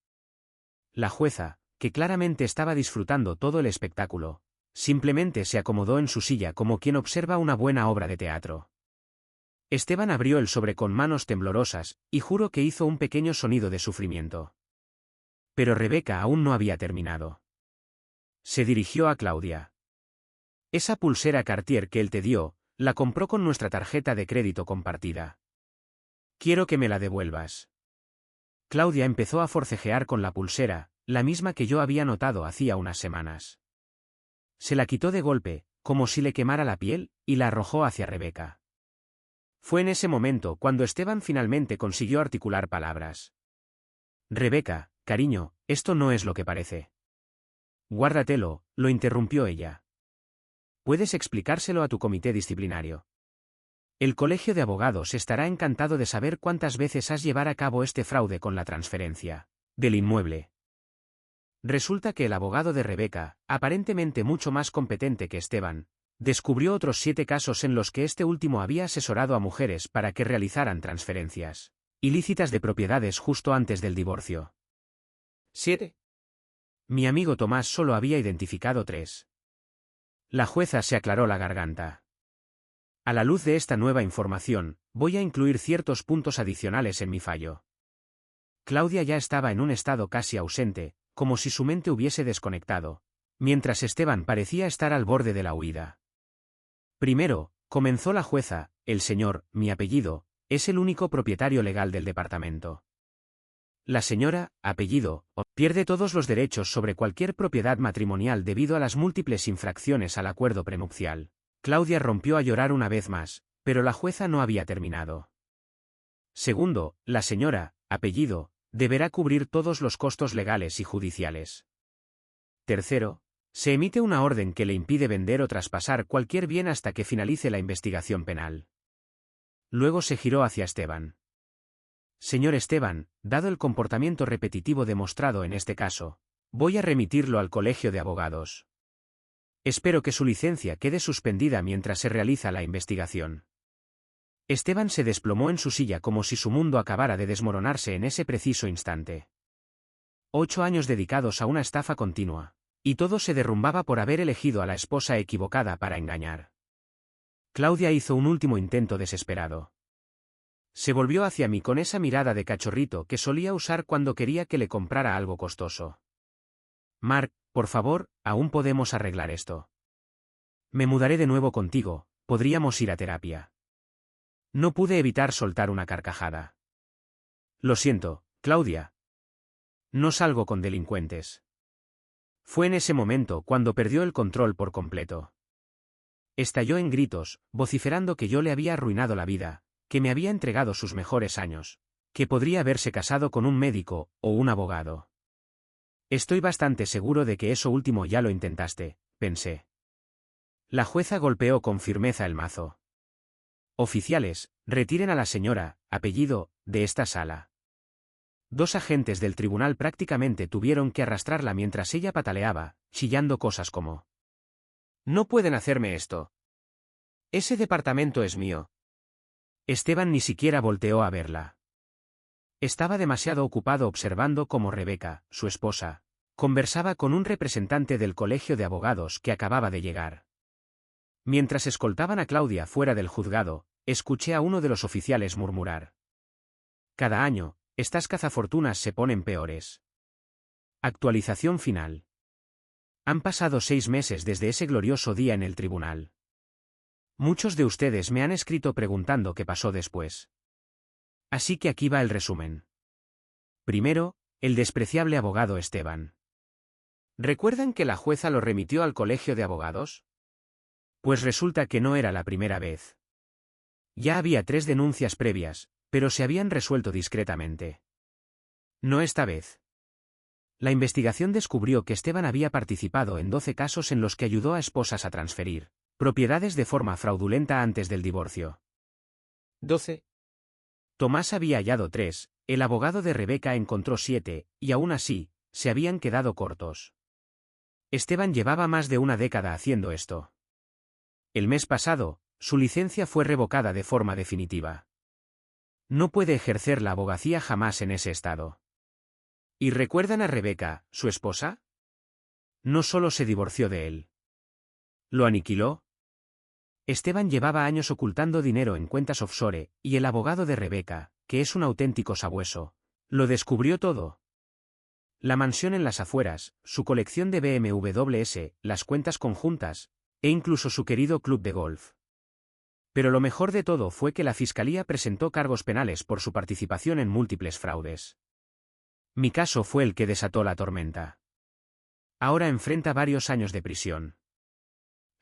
La jueza, que claramente estaba disfrutando todo el espectáculo, simplemente se acomodó en su silla como quien observa una buena obra de teatro. Esteban abrió el sobre con manos temblorosas, y juró que hizo un pequeño sonido de sufrimiento. Pero Rebeca aún no había terminado. Se dirigió a Claudia. «Esa pulsera Cartier que él te dio, la compró con nuestra tarjeta de crédito compartida. Quiero que me la devuelvas». Claudia empezó a forcejear con la pulsera, la misma que yo había notado hacía unas semanas. Se la quitó de golpe, como si le quemara la piel, y la arrojó hacia Rebeca. Fue en ese momento cuando Esteban finalmente consiguió articular palabras. «Rebeca, cariño, esto no es lo que parece». «Guárdatelo», lo interrumpió ella. «Puedes explicárselo a tu comité disciplinario. El colegio de abogados estará encantado de saber cuántas veces has llevado a cabo este fraude con la transferencia del inmueble». Resulta que el abogado de Rebeca, aparentemente mucho más competente que Esteban, descubrió otros 7 casos en los que este último había asesorado a mujeres para que realizaran transferencias ilícitas de propiedades justo antes del divorcio. ¿7? Mi amigo Tomás solo había identificado 3. La jueza se aclaró la garganta. A la luz de esta nueva información, voy a incluir ciertos puntos adicionales en mi fallo. Claudia ya estaba en un estado casi ausente, como si su mente hubiese desconectado, mientras Esteban parecía estar al borde de la huida. Primero, comenzó la jueza, el señor, mi apellido, es el único propietario legal del departamento. La señora, apellido, pierde todos los derechos sobre cualquier propiedad matrimonial debido a las múltiples infracciones al acuerdo prenupcial. Claudia rompió a llorar una vez más, pero la jueza no había terminado. Segundo, la señora, apellido, deberá cubrir todos los costos legales y judiciales. Tercero, se emite una orden que le impide vender o traspasar cualquier bien hasta que finalice la investigación penal. Luego se giró hacia Esteban. Señor Esteban, dado el comportamiento repetitivo demostrado en este caso, voy a remitirlo al colegio de abogados. Espero que su licencia quede suspendida mientras se realiza la investigación. Esteban se desplomó en su silla como si su mundo acabara de desmoronarse en ese preciso instante. 8 años dedicados a una estafa continua. Y todo se derrumbaba por haber elegido a la esposa equivocada para engañar. Claudia hizo un último intento desesperado. Se volvió hacia mí con esa mirada de cachorrito que solía usar cuando quería que le comprara algo costoso. Mark, por favor, aún podemos arreglar esto. Me mudaré de nuevo contigo, podríamos ir a terapia. No pude evitar soltar una carcajada. Lo siento, Claudia, No salgo con delincuentes. Fue en ese momento cuando perdió el control por completo. Estalló en gritos, vociferando que yo le había arruinado la vida, que me había entregado sus mejores años, que podría haberse casado con un médico o un abogado. Estoy bastante seguro de que eso último ya lo intentaste, pensé. La jueza golpeó con firmeza el mazo. Oficiales, retiren a la señora, apellido, de esta sala. 2 agentes del tribunal prácticamente tuvieron que arrastrarla mientras ella pataleaba, chillando cosas como: «No pueden hacerme esto. Ese departamento es mío». Esteban ni siquiera volteó a verla. Estaba demasiado ocupado observando cómo Rebeca, su esposa, conversaba con un representante del colegio de abogados que acababa de llegar. Mientras escoltaban a Claudia fuera del juzgado, escuché a uno de los oficiales murmurar: «Cada año, estas cazafortunas se ponen peores». Actualización final. Han pasado 6 meses desde ese glorioso día en el tribunal. Muchos de ustedes me han escrito preguntando qué pasó después. Así que aquí va el resumen. Primero, el despreciable abogado Esteban. ¿Recuerdan que la jueza lo remitió al colegio de abogados? Pues resulta que no era la primera vez. Ya había 3 denuncias previas, pero se habían resuelto discretamente. No esta vez. La investigación descubrió que Esteban había participado en 12 casos en los que ayudó a esposas a transferir propiedades de forma fraudulenta antes del divorcio. 12. Tomás había hallado 3, el abogado de Rebeca encontró 7, y aún así, se habían quedado cortos. Esteban llevaba más de una década haciendo esto. El mes pasado, su licencia fue revocada de forma definitiva. No puede ejercer la abogacía jamás en ese estado. ¿Y recuerdan a Rebeca, su esposa? No solo se divorció de él. ¿Lo aniquiló? Esteban llevaba años ocultando dinero en cuentas offshore, y el abogado de Rebeca, que es un auténtico sabueso, lo descubrió todo. La mansión en las afueras, su colección de BMWs, las cuentas conjuntas, e incluso su querido club de golf. Pero lo mejor de todo fue que la fiscalía presentó cargos penales por su participación en múltiples fraudes. Mi caso fue el que desató la tormenta. Ahora enfrenta varios años de prisión.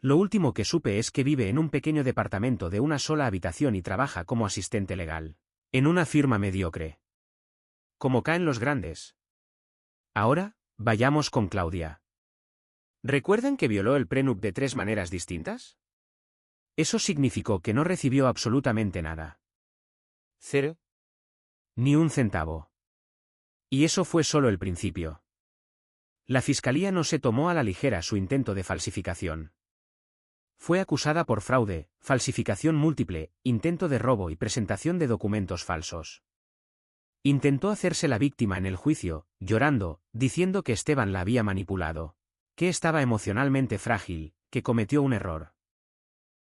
Lo último que supe es que vive en un pequeño departamento de una sola habitación y trabaja como asistente legal, en una firma mediocre. Como caen los grandes. Ahora, vayamos con Claudia. ¿Recuerdan que violó el prenup de 3 maneras distintas? Eso significó que no recibió absolutamente nada. 0. Ni un centavo. Y eso fue solo el principio. La fiscalía no se tomó a la ligera su intento de falsificación. Fue acusada por fraude, falsificación múltiple, intento de robo y presentación de documentos falsos. Intentó hacerse la víctima en el juicio, llorando, diciendo que Esteban la había manipulado, que estaba emocionalmente frágil, que cometió un error.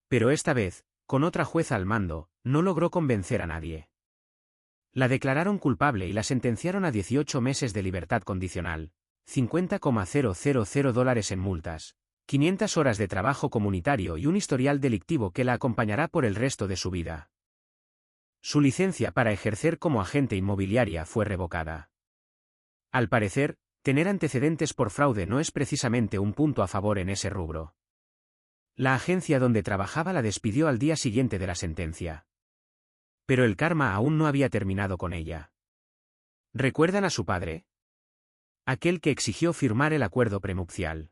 Pero esta vez, con otra jueza al mando, no logró convencer a nadie. La declararon culpable y la sentenciaron a 18 meses de libertad condicional, $50,000 en multas, 500 horas de trabajo comunitario y un historial delictivo que la acompañará por el resto de su vida. Su licencia para ejercer como agente inmobiliaria fue revocada. Al parecer, tener antecedentes por fraude no es precisamente un punto a favor en ese rubro. La agencia donde trabajaba la despidió al día siguiente de la sentencia. Pero el karma aún no había terminado con ella. ¿Recuerdan a su padre? Aquel que exigió firmar el acuerdo prenupcial.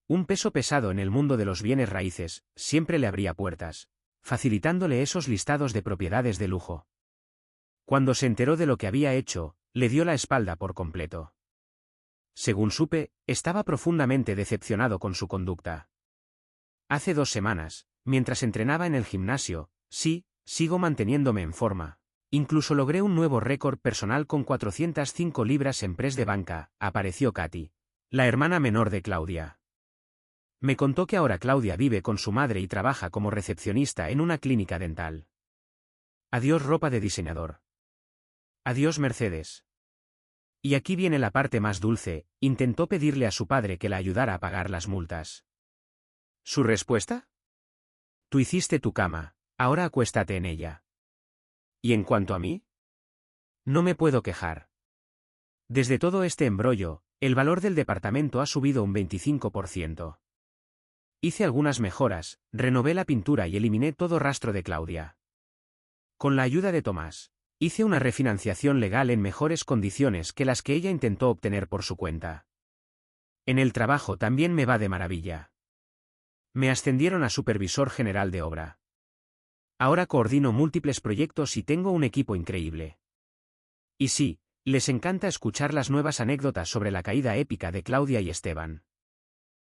Un peso pesado en el mundo de los bienes raíces, siempre le abría puertas, facilitándole esos listados de propiedades de lujo. Cuando se enteró de lo que había hecho, le dio la espalda por completo. Según supe, estaba profundamente decepcionado con su conducta. Hace 2 semanas, mientras entrenaba en el gimnasio, sí, sigo manteniéndome en forma. Incluso logré un nuevo récord personal con 405 libras en press de banca, apareció Katy, la hermana menor de Claudia. Me contó que ahora Claudia vive con su madre y trabaja como recepcionista en una clínica dental. Adiós ropa de diseñador. Adiós Mercedes. Y aquí viene la parte más dulce, intentó pedirle a su padre que la ayudara a pagar las multas. ¿Su respuesta? Tú hiciste tu cama, ahora acuéstate en ella. ¿Y en cuanto a mí? No me puedo quejar. Desde todo este embrollo, el valor del departamento ha subido un 25%. Hice algunas mejoras, renové la pintura y eliminé todo rastro de Claudia. Con la ayuda de Tomás, hice una refinanciación legal en mejores condiciones que las que ella intentó obtener por su cuenta. En el trabajo también me va de maravilla. Me ascendieron a supervisor general de obra. Ahora coordino múltiples proyectos y tengo un equipo increíble. Y sí, les encanta escuchar las nuevas anécdotas sobre la caída épica de Claudia y Esteban.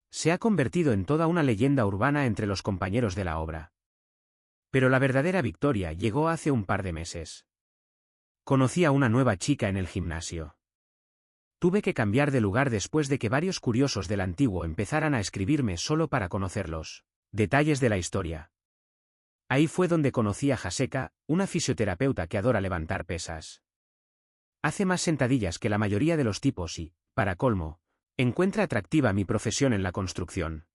Se ha convertido en toda una leyenda urbana entre los compañeros de la obra. Pero la verdadera victoria llegó hace un par de meses. Conocí a una nueva chica en el gimnasio. Tuve que cambiar de lugar después de que varios curiosos del antiguo empezaran a escribirme solo para conocerlos detalles de la historia. Ahí fue donde conocí a Jaseka, una fisioterapeuta que adora levantar pesas. Hace más sentadillas que la mayoría de los tipos y, para colmo, encuentra atractiva mi profesión en la construcción.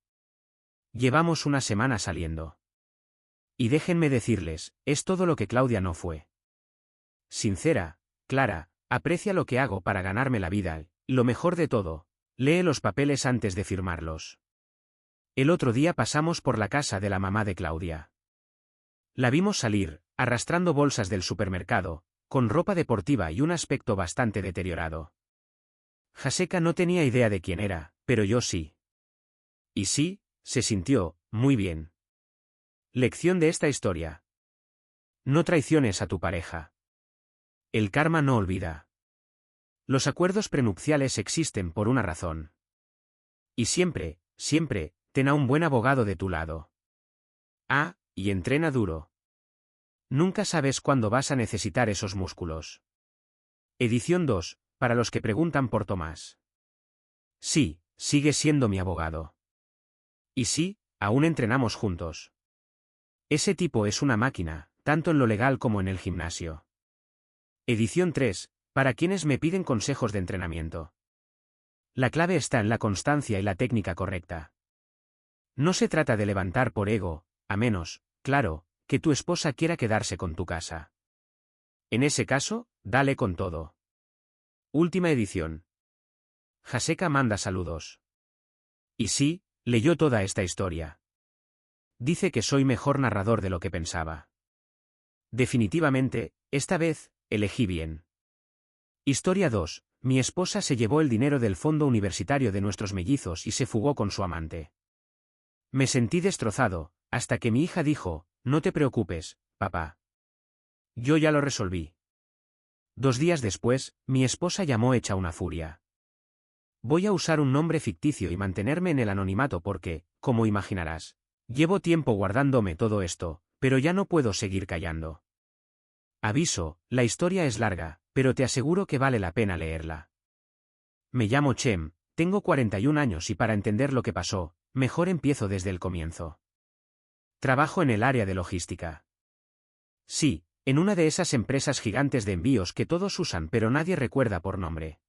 Llevamos una semana saliendo. Y déjenme decirles, es todo lo que Claudia no fue. Sincera, clara, aprecia lo que hago para ganarme la vida, y lo mejor de todo, lee los papeles antes de firmarlos. El otro día pasamos por la casa de la mamá de Claudia. La vimos salir, arrastrando bolsas del supermercado, con ropa deportiva y un aspecto bastante deteriorado. Jaseka no tenía idea de quién era, pero yo sí. Y sí, se sintió, muy bien. Lección de esta historia. No traiciones a tu pareja. El karma no olvida. Los acuerdos prenupciales existen por una razón. Y siempre, siempre, ten a un buen abogado de tu lado. Ah, y entrena duro. Nunca sabes cuándo vas a necesitar esos músculos. Edición 2, para los que preguntan por Tomás. Sí, sigue siendo mi abogado. Y sí, aún entrenamos juntos. Ese tipo es una máquina, tanto en lo legal como en el gimnasio. Edición 3, para quienes me piden consejos de entrenamiento. La clave está en la constancia y la técnica correcta. No se trata de levantar por ego, a menos, claro, que tu esposa quiera quedarse con tu casa. En ese caso, dale con todo. Última edición. Jaseka manda saludos. Y sí, leyó toda esta historia. Dice que soy mejor narrador de lo que pensaba. Definitivamente, esta vez, elegí bien. Historia 2. Mi esposa se llevó el dinero del fondo universitario de nuestros mellizos y se fugó con su amante. Me sentí destrozado, hasta que mi hija dijo, no te preocupes, papá. Yo ya lo resolví. 2 días después, mi esposa llamó hecha una furia. Voy a usar un nombre ficticio y mantenerme en el anonimato porque, como imaginarás, llevo tiempo guardándome todo esto, pero ya no puedo seguir callando. Aviso, la historia es larga, pero te aseguro que vale la pena leerla. Me llamo Chem, tengo 41 años y para entender lo que pasó, mejor empiezo desde el comienzo. Trabajo en el área de logística. Sí, en una de esas empresas gigantes de envíos que todos usan pero nadie recuerda por nombre.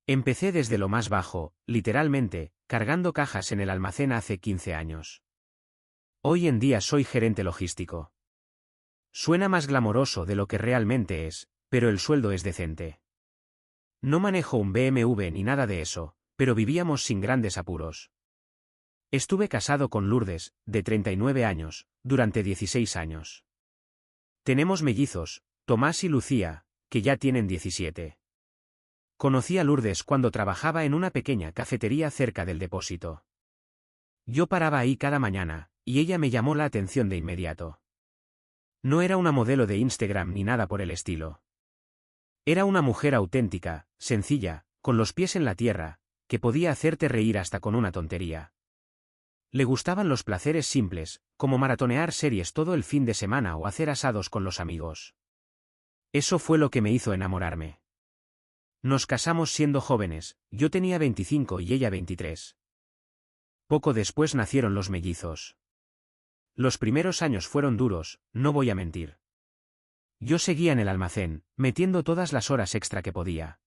Empecé desde lo más bajo, literalmente, cargando cajas en el almacén hace 15 años. Hoy en día soy gerente logístico. Suena más glamoroso de lo que realmente es, pero el sueldo es decente. No manejo un BMW ni nada de eso, pero vivíamos sin grandes apuros. Estuve casado con Lourdes, de 39 años, durante 16 años. Tenemos mellizos, Tomás y Lucía, que ya tienen 17. Conocí a Lourdes cuando trabajaba en una pequeña cafetería cerca del depósito. Yo paraba ahí cada mañana, y ella me llamó la atención de inmediato. No era una modelo de Instagram ni nada por el estilo. Era una mujer auténtica, sencilla, con los pies en la tierra, que podía hacerte reír hasta con una tontería. Le gustaban los placeres simples, como maratonear series todo el fin de semana o hacer asados con los amigos. Eso fue lo que me hizo enamorarme. Nos casamos siendo jóvenes, yo tenía 25 y ella 23. Poco después nacieron los mellizos. Los primeros años fueron duros, no voy a mentir. Yo seguía en el almacén, metiendo todas las horas extra que podía.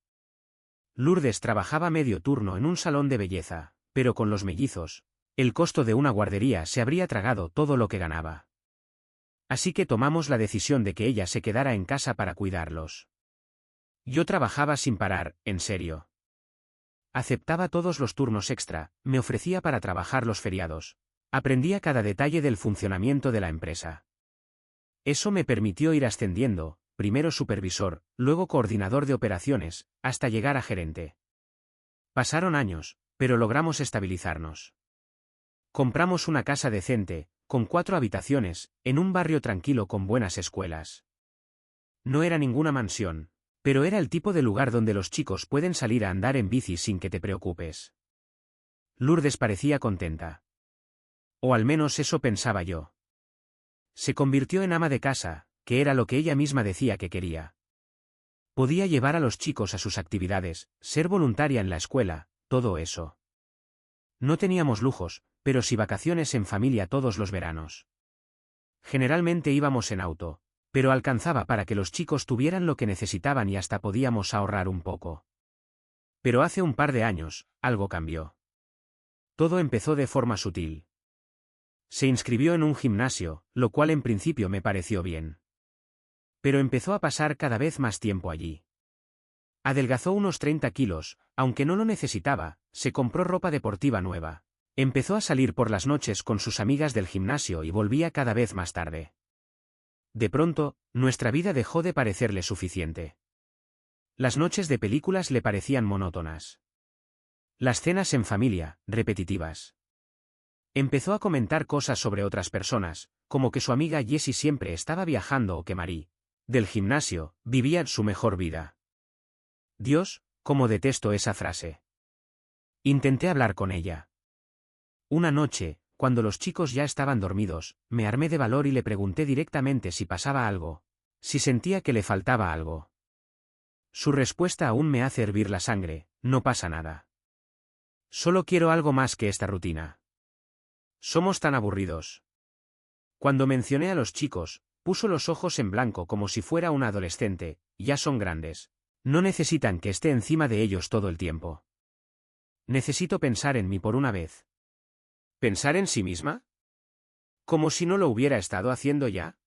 Lourdes trabajaba medio turno en un salón de belleza, pero con los mellizos, el costo de una guardería se habría tragado todo lo que ganaba. Así que tomamos la decisión de que ella se quedara en casa para cuidarlos. Yo trabajaba sin parar, en serio. Aceptaba todos los turnos extra, me ofrecía para trabajar los feriados. Aprendía cada detalle del funcionamiento de la empresa. Eso me permitió ir ascendiendo, primero supervisor, luego coordinador de operaciones, hasta llegar a gerente. Pasaron años, pero logramos estabilizarnos. Compramos una casa decente, con 4 habitaciones, en un barrio tranquilo con buenas escuelas. No era ninguna mansión, pero era el tipo de lugar donde los chicos pueden salir a andar en bici sin que te preocupes. Lourdes parecía contenta. O al menos eso pensaba yo. Se convirtió en ama de casa, que era lo que ella misma decía que quería. Podía llevar a los chicos a sus actividades, ser voluntaria en la escuela, todo eso. No teníamos lujos, pero sí vacaciones en familia todos los veranos. Generalmente íbamos en auto, pero alcanzaba para que los chicos tuvieran lo que necesitaban y hasta podíamos ahorrar un poco. Pero hace un par de años, algo cambió. Todo empezó de forma sutil. Se inscribió en un gimnasio, lo cual en principio me pareció bien. Pero empezó a pasar cada vez más tiempo allí. Adelgazó unos 30 kilos, aunque no lo necesitaba, se compró ropa deportiva nueva. Empezó a salir por las noches con sus amigas del gimnasio y volvía cada vez más tarde. De pronto, nuestra vida dejó de parecerle suficiente. Las noches de películas le parecían monótonas. Las cenas en familia, repetitivas. Empezó a comentar cosas sobre otras personas, como que su amiga Jessie siempre estaba viajando o que Marie, del gimnasio, vivía su mejor vida. Dios, cómo detesto esa frase. Intenté hablar con ella. Una noche, cuando los chicos ya estaban dormidos, me armé de valor y le pregunté directamente si pasaba algo, si sentía que le faltaba algo. Su respuesta aún me hace hervir la sangre: no pasa nada. Solo quiero algo más que esta rutina. Somos tan aburridos. Cuando mencioné a los chicos, puso los ojos en blanco como si fuera una adolescente: ya son grandes. No necesitan que esté encima de ellos todo el tiempo. Necesito pensar en mí por una vez. ¿Pensar en sí misma? Como si no lo hubiera estado haciendo ya.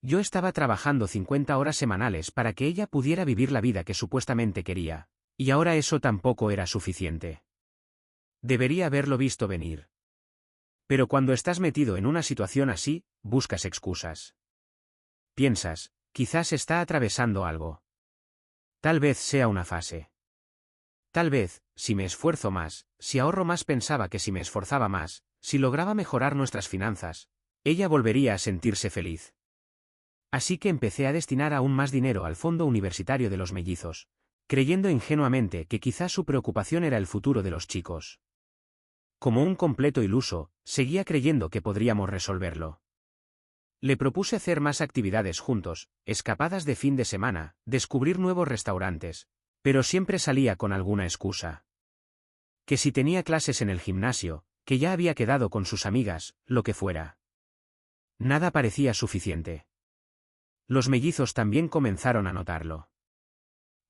Yo estaba trabajando 50 horas semanales para que ella pudiera vivir la vida que supuestamente quería, y ahora eso tampoco era suficiente. Debería haberlo visto venir. Pero cuando estás metido en una situación así, buscas excusas. Piensas, quizás está atravesando algo. Tal vez sea una fase. Tal vez, si me esfuerzo más, si ahorro más, pensaba que si me esforzaba más, si lograba mejorar nuestras finanzas, ella volvería a sentirse feliz. Así que empecé a destinar aún más dinero al fondo universitario de los mellizos, creyendo ingenuamente que quizás su preocupación era el futuro de los chicos. Como un completo iluso, seguía creyendo que podríamos resolverlo. Le propuse hacer más actividades juntos, escapadas de fin de semana, descubrir nuevos restaurantes, pero siempre salía con alguna excusa. Que si tenía clases en el gimnasio, que ya había quedado con sus amigas, lo que fuera. Nada parecía suficiente. Los mellizos también comenzaron a notarlo.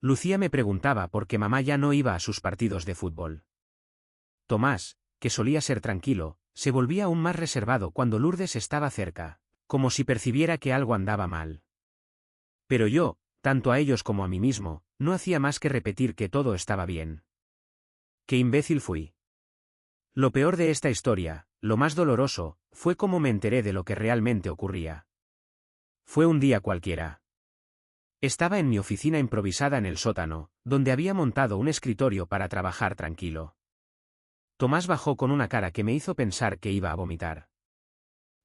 Lucía me preguntaba por qué mamá ya no iba a sus partidos de fútbol. Tomás, que solía ser tranquilo, se volvía aún más reservado cuando Lourdes estaba cerca, como si percibiera que algo andaba mal. Pero yo, tanto a ellos como a mí mismo, no hacía más que repetir que todo estaba bien. ¡Qué imbécil fui! Lo peor de esta historia, lo más doloroso, fue cómo me enteré de lo que realmente ocurría. Fue un día cualquiera. Estaba en mi oficina improvisada en el sótano, donde había montado un escritorio para trabajar tranquilo. Tomás bajó con una cara que me hizo pensar que iba a vomitar.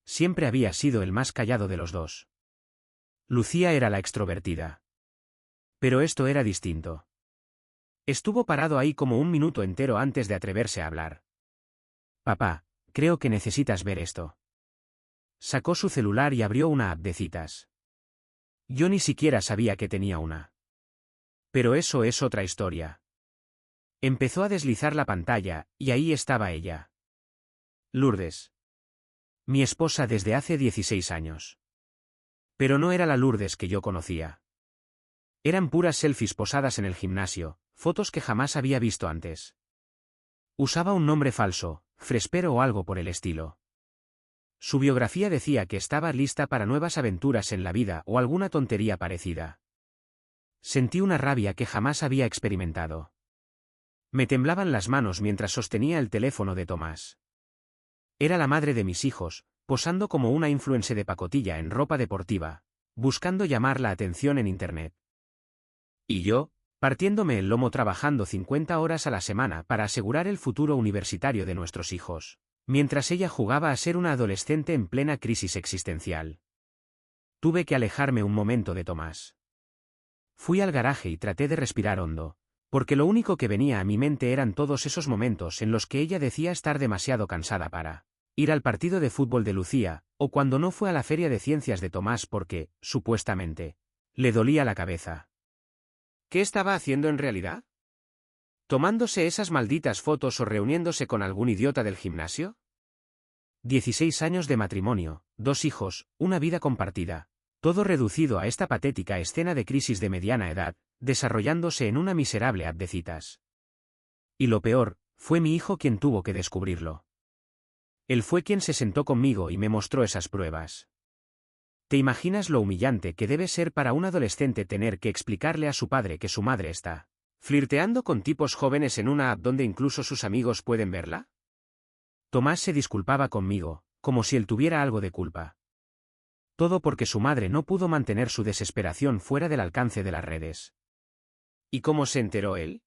Siempre había sido el más callado de los dos. Lucía era la extrovertida. Pero esto era distinto. Estuvo parado ahí como un minuto entero antes de atreverse a hablar. Papá, creo que necesitas ver esto. Sacó su celular y abrió una app de citas. Yo ni siquiera sabía que tenía una. Pero eso es otra historia. Empezó a deslizar la pantalla, y ahí estaba ella. Lourdes. Mi esposa desde hace 16 años. Pero no era la Lourdes que yo conocía. Eran puras selfies posadas en el gimnasio, fotos que jamás había visto antes. Usaba un nombre falso, Frespero o algo por el estilo. Su biografía decía que estaba lista para nuevas aventuras en la vida o alguna tontería parecida. Sentí una rabia que jamás había experimentado. Me temblaban las manos mientras sostenía el teléfono de Tomás. Era la madre de mis hijos, posando como una influencer de pacotilla en ropa deportiva, buscando llamar la atención en Internet. Y yo, partiéndome el lomo trabajando 50 horas a la semana para asegurar el futuro universitario de nuestros hijos, mientras ella jugaba a ser una adolescente en plena crisis existencial. Tuve que alejarme un momento de Tomás. Fui al garaje y traté de respirar hondo, porque lo único que venía a mi mente eran todos esos momentos en los que ella decía estar demasiado cansada para ir al partido de fútbol de Lucía, o cuando no fue a la feria de ciencias de Tomás porque, supuestamente, le dolía la cabeza. ¿Qué estaba haciendo en realidad? ¿Tomándose esas malditas fotos o reuniéndose con algún idiota del gimnasio? 16 años de matrimonio, 2 hijos, una vida compartida. Todo reducido a esta patética escena de crisis de mediana edad, desarrollándose en una miserable app de citas. Y lo peor, fue mi hijo quien tuvo que descubrirlo. Él fue quien se sentó conmigo y me mostró esas pruebas. ¿Te imaginas lo humillante que debe ser para un adolescente tener que explicarle a su padre que su madre está flirteando con tipos jóvenes en una app donde incluso sus amigos pueden verla? Tomás se disculpaba conmigo, como si él tuviera algo de culpa. Todo porque su madre no pudo mantener su desesperación fuera del alcance de las redes. ¿Y cómo se enteró él?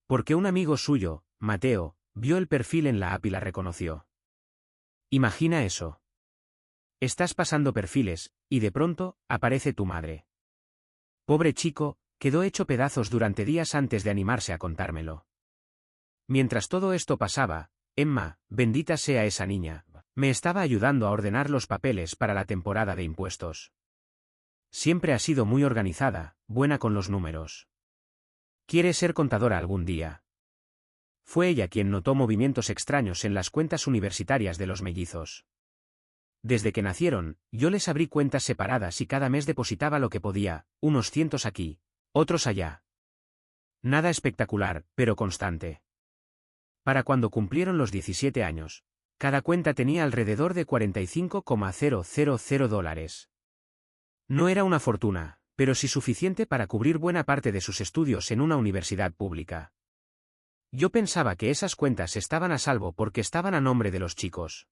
Porque un amigo suyo, Mateo, vio el perfil en la app y la reconoció. Imagina eso. Estás pasando perfiles, y de pronto, aparece tu madre. Pobre chico, quedó hecho pedazos durante días antes de animarse a contármelo. Mientras todo esto pasaba, Emma, bendita sea esa niña, me estaba ayudando a ordenar los papeles para la temporada de impuestos. Siempre ha sido muy organizada, buena con los números. Quiere ser contadora algún día. Fue ella quien notó movimientos extraños en las cuentas universitarias de los mellizos. Desde que nacieron, yo les abrí cuentas separadas y cada mes depositaba lo que podía, unos cientos aquí, otros allá. Nada espectacular, pero constante. Para cuando cumplieron los 17 años, cada cuenta tenía alrededor de $45,000. No era una fortuna, pero sí suficiente para cubrir buena parte de sus estudios en una universidad pública. Yo pensaba que esas cuentas estaban a salvo porque estaban a nombre de los chicos.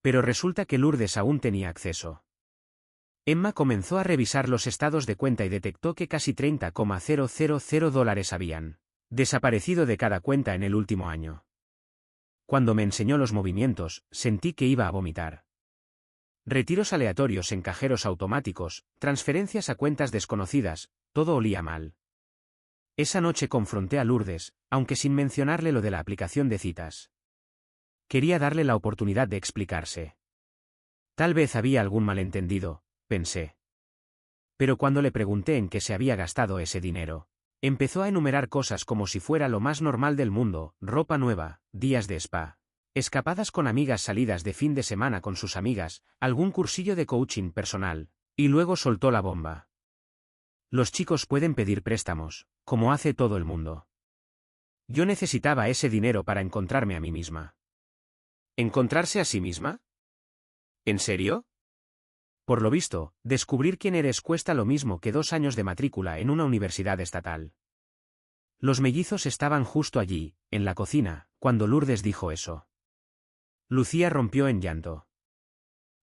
Pero resulta que Lourdes aún tenía acceso. Emma comenzó a revisar los estados de cuenta y detectó que casi $30,000 habían desaparecido de cada cuenta en el último año. Cuando me enseñó los movimientos, sentí que iba a vomitar. Retiros aleatorios en cajeros automáticos, transferencias a cuentas desconocidas, todo olía mal. Esa noche confronté a Lourdes, aunque sin mencionarle lo de la aplicación de citas. Quería darle la oportunidad de explicarse. Tal vez había algún malentendido, pensé. Pero cuando le pregunté en qué se había gastado ese dinero, empezó a enumerar cosas como si fuera lo más normal del mundo: ropa nueva, días de spa, escapadas con amigas, salidas de fin de semana con sus amigas, algún cursillo de coaching personal, y luego soltó la bomba. Los chicos pueden pedir préstamos, como hace todo el mundo. Yo necesitaba ese dinero para encontrarme a mí misma. ¿Encontrarse a sí misma? ¿En serio? Por lo visto, descubrir quién eres cuesta lo mismo que 2 años de matrícula en una universidad estatal. Los mellizos estaban justo allí, en la cocina, cuando Lourdes dijo eso. Lucía rompió en llanto.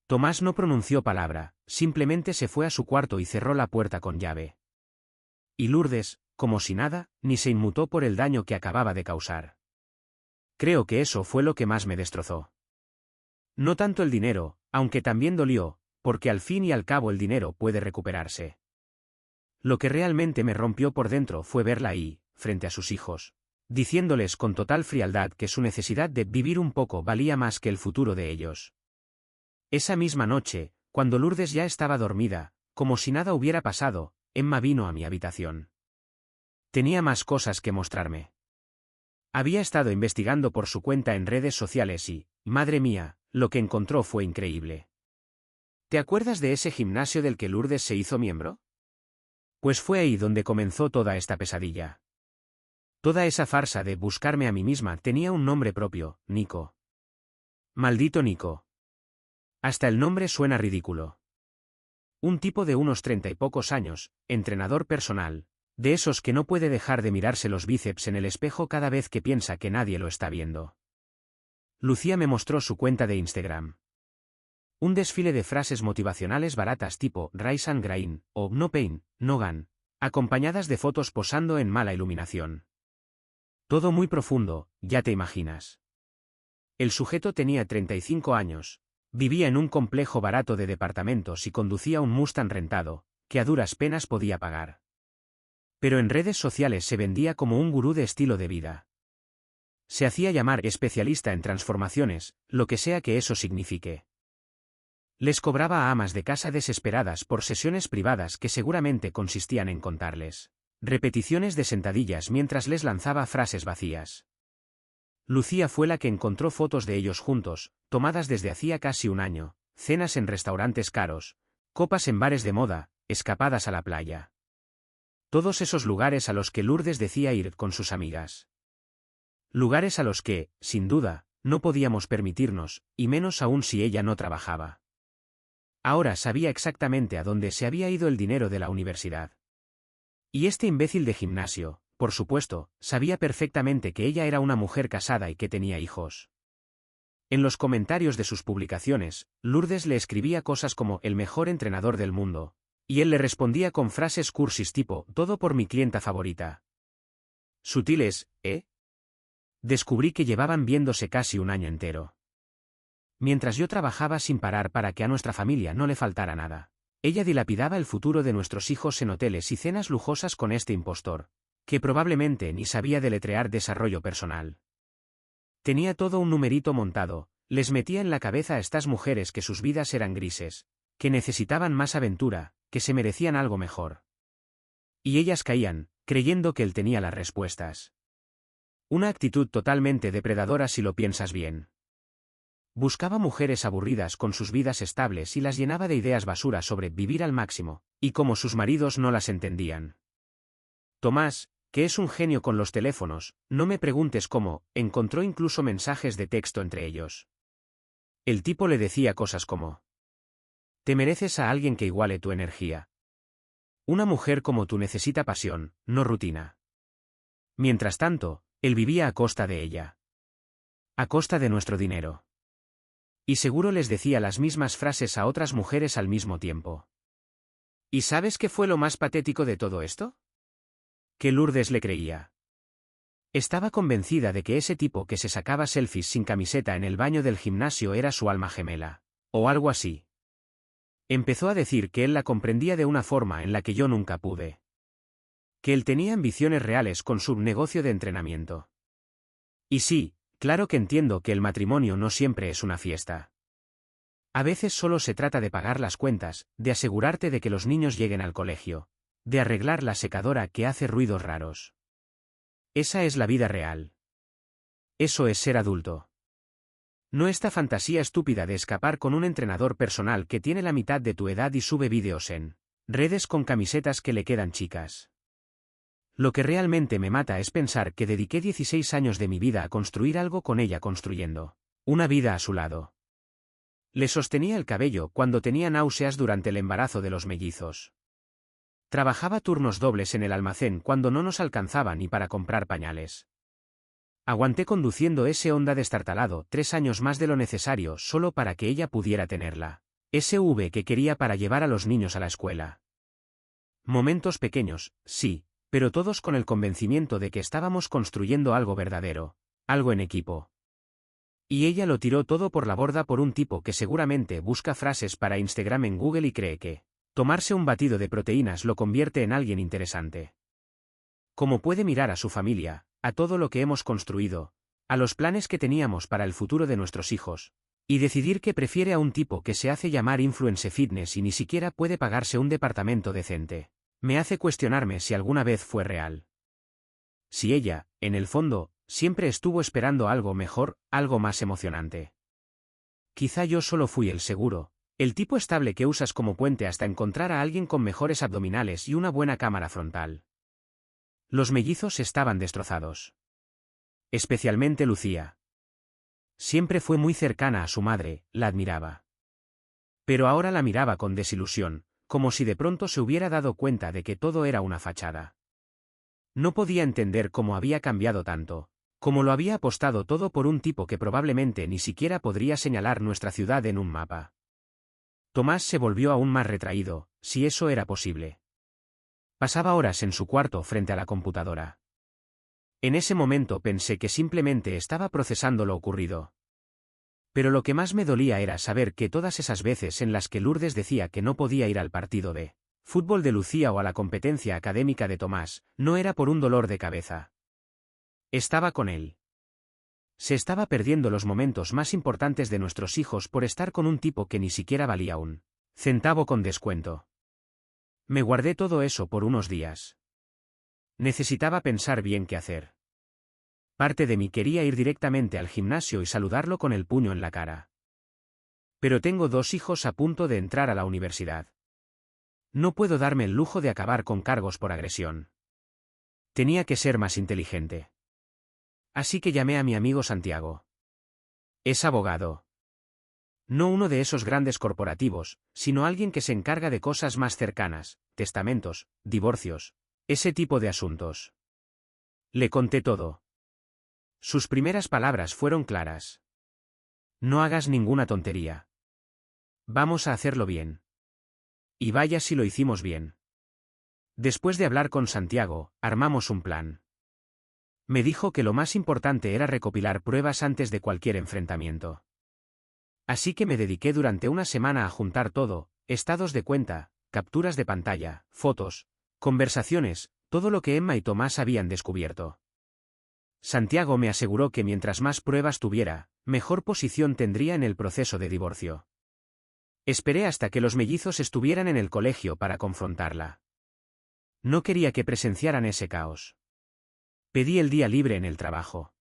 Tomás no pronunció palabra, simplemente se fue a su cuarto y cerró la puerta con llave. Y Lourdes, como si nada, ni se inmutó por el daño que acababa de causar. Creo que eso fue lo que más me destrozó. No tanto el dinero, aunque también dolió, porque al fin y al cabo el dinero puede recuperarse. Lo que realmente me rompió por dentro fue verla ahí, frente a sus hijos, diciéndoles con total frialdad que su necesidad de vivir un poco valía más que el futuro de ellos. Esa misma noche, cuando Lourdes ya estaba dormida, como si nada hubiera pasado, Emma vino a mi habitación. Tenía más cosas que mostrarme. Había estado investigando por su cuenta en redes sociales y, madre mía, lo que encontró fue increíble. ¿Te acuerdas de ese gimnasio del que Lourdes se hizo miembro? Pues fue ahí donde comenzó toda esta pesadilla. Toda esa farsa de buscarme a mí misma tenía un nombre propio: Nico. Maldito Nico. Hasta el nombre suena ridículo. Un tipo de unos 30 y pocos años, entrenador personal, de esos que no puede dejar de mirarse los bíceps en el espejo cada vez que piensa que nadie lo está viendo. Lucía me mostró su cuenta de Instagram. Un desfile de frases motivacionales baratas tipo Rise and Grind o No Pain, No Gain, acompañadas de fotos posando en mala iluminación. Todo muy profundo, ya te imaginas. El sujeto tenía 35 años, vivía en un complejo barato de departamentos y conducía un Mustang rentado, que a duras penas podía pagar. Pero en redes sociales se vendía como un gurú de estilo de vida. Se hacía llamar especialista en transformaciones, lo que sea que eso signifique. Les cobraba a amas de casa desesperadas por sesiones privadas que seguramente consistían en contarles repeticiones de sentadillas mientras les lanzaba frases vacías. Lucía fue la que encontró fotos de ellos juntos, tomadas desde hacía casi un año, cenas en restaurantes caros, copas en bares de moda, escapadas a la playa. Todos esos lugares a los que Lourdes decía ir con sus amigas. Lugares a los que, sin duda, no podíamos permitirnos, y menos aún si ella no trabajaba. Ahora sabía exactamente a dónde se había ido el dinero de la universidad. Y este imbécil de gimnasio, por supuesto, sabía perfectamente que ella era una mujer casada y que tenía hijos. En los comentarios de sus publicaciones, Lourdes le escribía cosas como el mejor entrenador del mundo, y él le respondía con frases cursis tipo todo por mi clienta favorita. Sutiles, ¿eh? Descubrí que llevaban viéndose casi un año entero. Mientras yo trabajaba sin parar para que a nuestra familia no le faltara nada, ella dilapidaba el futuro de nuestros hijos en hoteles y cenas lujosas con este impostor, que probablemente ni sabía deletrear desarrollo personal. Tenía todo un numerito montado, les metía en la cabeza a estas mujeres que sus vidas eran grises, que necesitaban más aventura, que se merecían algo mejor. Y ellas caían, creyendo que él tenía las respuestas. Una actitud totalmente depredadora si lo piensas bien. Buscaba mujeres aburridas con sus vidas estables y las llenaba de ideas basura sobre vivir al máximo, y como sus maridos no las entendían. Tomás, que es un genio con los teléfonos, no me preguntes cómo, encontró incluso mensajes de texto entre ellos. El tipo le decía cosas como: te mereces a alguien que iguale tu energía. Una mujer como tú necesita pasión, no rutina. Mientras tanto, él vivía a costa de ella. A costa de nuestro dinero. Y seguro les decía las mismas frases a otras mujeres al mismo tiempo. ¿Y sabes qué fue lo más patético de todo esto? Que Lourdes le creía. Estaba convencida de que ese tipo que se sacaba selfies sin camiseta en el baño del gimnasio era su alma gemela. O algo así. Empezó a decir que él la comprendía de una forma en la que yo nunca pude. Que él tenía ambiciones reales con su negocio de entrenamiento. Y sí, claro que entiendo que el matrimonio no siempre es una fiesta. A veces solo se trata de pagar las cuentas, de asegurarte de que los niños lleguen al colegio, de arreglar la secadora que hace ruidos raros. Esa es la vida real. Eso es ser adulto. No esta fantasía estúpida de escapar con un entrenador personal que tiene la mitad de tu edad y sube vídeos en redes con camisetas que le quedan chicas. Lo que realmente me mata es pensar que dediqué 16 años de mi vida a construir algo con ella construyendo una vida a su lado. Le sostenía el cabello cuando tenía náuseas durante el embarazo de los mellizos. Trabajaba turnos dobles en el almacén cuando no nos alcanzaba ni para comprar pañales. Aguanté conduciendo ese Honda destartalado 3 años más de lo necesario solo para que ella pudiera tenerla SUV que quería para llevar a los niños a la escuela. Momentos pequeños, sí, pero todos con el convencimiento de que estábamos construyendo algo verdadero, algo en equipo. Y ella lo tiró todo por la borda por un tipo que seguramente busca frases para Instagram en Google y cree que tomarse un batido de proteínas lo convierte en alguien interesante. ¿Cómo puede mirar a su familia, a todo lo que hemos construido, a los planes que teníamos para el futuro de nuestros hijos, y decidir que prefiere a un tipo que se hace llamar influencer fitness y ni siquiera puede pagarse un departamento decente? Me hace cuestionarme si alguna vez fue real. Si ella, en el fondo, siempre estuvo esperando algo mejor, algo más emocionante. Quizá yo solo fui el seguro, el tipo estable que usas como puente hasta encontrar a alguien con mejores abdominales y una buena cámara frontal. Los mellizos estaban destrozados. Especialmente Lucía. Siempre fue muy cercana a su madre, la admiraba. Pero ahora la miraba con desilusión, como si de pronto se hubiera dado cuenta de que todo era una fachada. No podía entender cómo había cambiado tanto, cómo lo había apostado todo por un tipo que probablemente ni siquiera podría señalar nuestra ciudad en un mapa. Tomás se volvió aún más retraído, si eso era posible. Pasaba horas en su cuarto frente a la computadora. En ese momento pensé que simplemente estaba procesando lo ocurrido. Pero lo que más me dolía era saber que todas esas veces en las que Lourdes decía que no podía ir al partido de fútbol de Lucía o a la competencia académica de Tomás, no era por un dolor de cabeza. Estaba con él. Se estaba perdiendo los momentos más importantes de nuestros hijos por estar con un tipo que ni siquiera valía un centavo con descuento. Me guardé todo eso por unos días. Necesitaba pensar bien qué hacer. Parte de mí quería ir directamente al gimnasio y saludarlo con el puño en la cara. Pero tengo 2 hijos a punto de entrar a la universidad. No puedo darme el lujo de acabar con cargos por agresión. Tenía que ser más inteligente. Así que llamé a mi amigo Santiago. Es abogado. No uno de esos grandes corporativos, sino alguien que se encarga de cosas más cercanas, testamentos, divorcios, ese tipo de asuntos. Le conté todo. Sus primeras palabras fueron claras. No hagas ninguna tontería. Vamos a hacerlo bien. Y vaya si lo hicimos bien. Después de hablar con Santiago, armamos un plan. Me dijo que lo más importante era recopilar pruebas antes de cualquier enfrentamiento. Así que me dediqué durante una semana a juntar todo, estados de cuenta, capturas de pantalla, fotos, conversaciones, todo lo que Emma y Tomás habían descubierto. Santiago me aseguró que mientras más pruebas tuviera, mejor posición tendría en el proceso de divorcio. Esperé hasta que los mellizos estuvieran en el colegio para confrontarla. No quería que presenciaran ese caos. Pedí el día libre en el trabajo.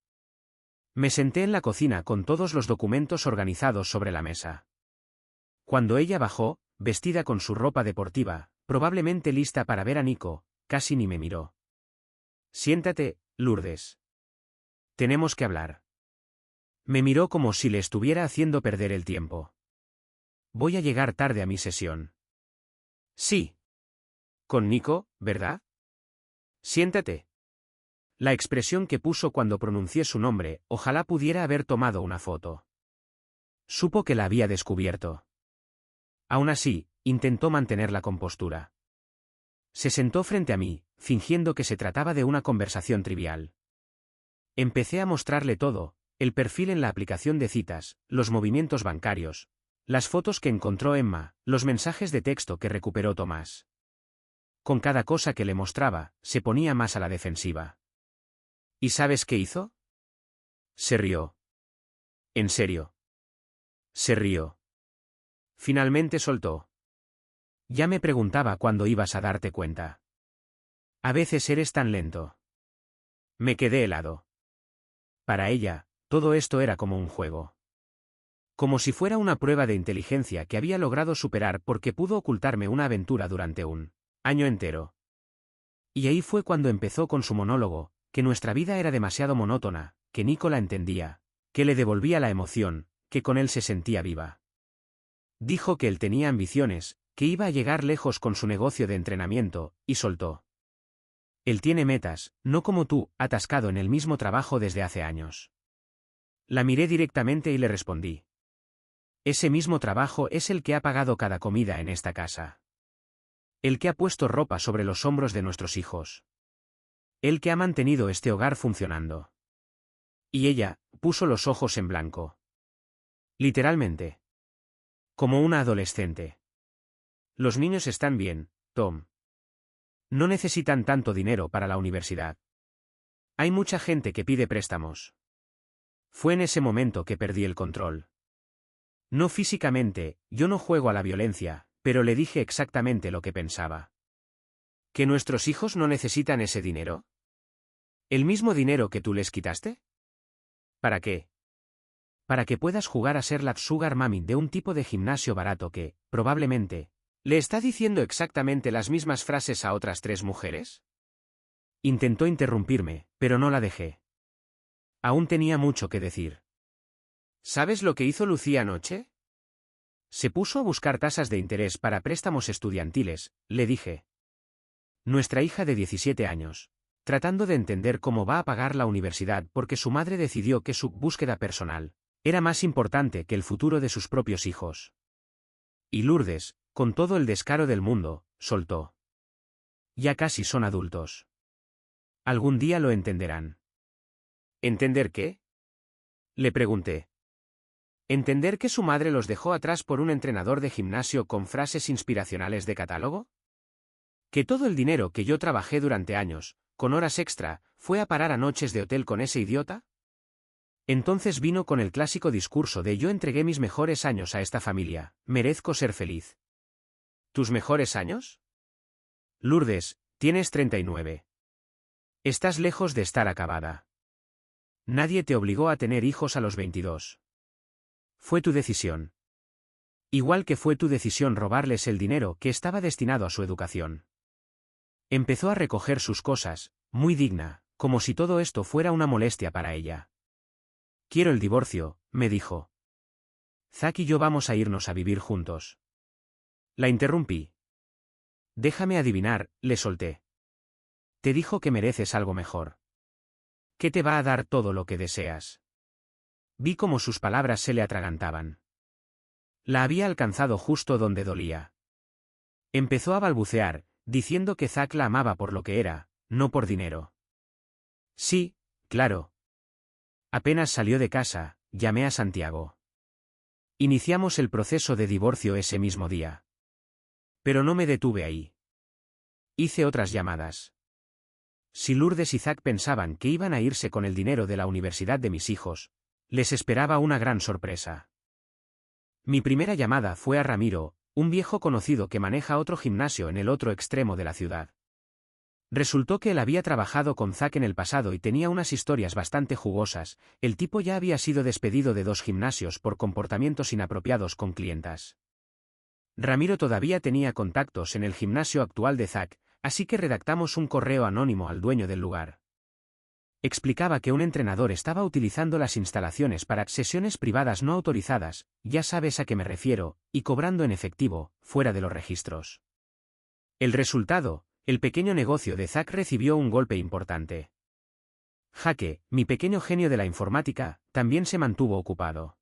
Me senté en la cocina con todos los documentos organizados sobre la mesa. Cuando ella bajó, vestida con su ropa deportiva, probablemente lista para ver a Nico, casi ni me miró. Siéntate, Lourdes. Tenemos que hablar. Me miró como si le estuviera haciendo perder el tiempo. Voy a llegar tarde a mi sesión. Sí. Con Nico, ¿verdad? Siéntate. La expresión que puso cuando pronuncié su nombre, ojalá pudiera haber tomado una foto. Supo que la había descubierto. Aún así, intentó mantener la compostura. Se sentó frente a mí, fingiendo que se trataba de una conversación trivial. Empecé a mostrarle todo, el perfil en la aplicación de citas, los movimientos bancarios, las fotos que encontró Emma, los mensajes de texto que recuperó Tomás. Con cada cosa que le mostraba, se ponía más a la defensiva. ¿Y sabes qué hizo? Se rió. ¿En serio? Se rió. Finalmente soltó. Ya me preguntaba cuándo ibas a darte cuenta. A veces eres tan lento. Me quedé helado. Para ella, todo esto era como un juego. Como si fuera una prueba de inteligencia que había logrado superar porque pudo ocultarme una aventura durante un año entero. Y ahí fue cuando empezó con su monólogo, que nuestra vida era demasiado monótona, que Nico la entendía, que le devolvía la emoción, que con él se sentía viva. Dijo que él tenía ambiciones, que iba a llegar lejos con su negocio de entrenamiento, y soltó. Él tiene metas, no como tú, atascado en el mismo trabajo desde hace años. La miré directamente y le respondí. Ese mismo trabajo es el que ha pagado cada comida en esta casa. El que ha puesto ropa sobre los hombros de nuestros hijos. El que ha mantenido este hogar funcionando. Y ella, puso los ojos en blanco. Literalmente. Como una adolescente. Los niños están bien, Tom. No necesitan tanto dinero para la universidad. Hay mucha gente que pide préstamos. Fue en ese momento que perdí el control. No físicamente, yo no juego a la violencia, pero le dije exactamente lo que pensaba. ¿Que nuestros hijos no necesitan ese dinero? ¿El mismo dinero que tú les quitaste? ¿Para qué? Para que puedas jugar a ser la sugar mami de un tipo de gimnasio barato que, probablemente, ¿le está diciendo exactamente las mismas frases a otras 3 mujeres? Intentó interrumpirme, pero no la dejé. Aún tenía mucho que decir. ¿Sabes lo que hizo Lucía anoche? Se puso a buscar tasas de interés para préstamos estudiantiles, le dije. Nuestra hija de 17 años, tratando de entender cómo va a pagar la universidad porque su madre decidió que su búsqueda personal era más importante que el futuro de sus propios hijos. Y Lourdes, con todo el descaro del mundo, soltó. Ya casi son adultos. Algún día lo entenderán. ¿Entender qué? Le pregunté. ¿Entender que su madre los dejó atrás por un entrenador de gimnasio con frases inspiracionales de catálogo? ¿Que todo el dinero que yo trabajé durante años, con horas extra, fue a parar a noches de hotel con ese idiota? Entonces vino con el clásico discurso de yo entregué mis mejores años a esta familia, merezco ser feliz. ¿Tus mejores años? Lourdes, tienes 39. Estás lejos de estar acabada. Nadie te obligó a tener hijos a los 22. Fue tu decisión. Igual que fue tu decisión robarles el dinero que estaba destinado a su educación. Empezó a recoger sus cosas, muy digna, como si todo esto fuera una molestia para ella. Quiero el divorcio, me dijo. Zack y yo vamos a irnos a vivir juntos. La interrumpí. Déjame adivinar, le solté. Te dijo que mereces algo mejor. Que te va a dar todo lo que deseas. Vi cómo sus palabras se le atragantaban. La había alcanzado justo donde dolía. Empezó a balbucear, diciendo que Zack la amaba por lo que era, no por dinero. Sí, claro. Apenas salió de casa, llamé a Santiago. Iniciamos el proceso de divorcio ese mismo día. Pero no me detuve ahí. Hice otras llamadas. Si Lourdes y Zack pensaban que iban a irse con el dinero de la universidad de mis hijos, les esperaba una gran sorpresa. Mi primera llamada fue a Ramiro, un viejo conocido que maneja otro gimnasio en el otro extremo de la ciudad. Resultó que él había trabajado con Zack en el pasado y tenía unas historias bastante jugosas. El tipo ya había sido despedido de 2 gimnasios por comportamientos inapropiados con clientas. Ramiro todavía tenía contactos en el gimnasio actual de Zack, así que redactamos un correo anónimo al dueño del lugar. Explicaba que un entrenador estaba utilizando las instalaciones para sesiones privadas no autorizadas, ya sabes a qué me refiero, y cobrando en efectivo, fuera de los registros. El resultado, el pequeño negocio de Zack recibió un golpe importante. Jaque, mi pequeño genio de la informática, también se mantuvo ocupado.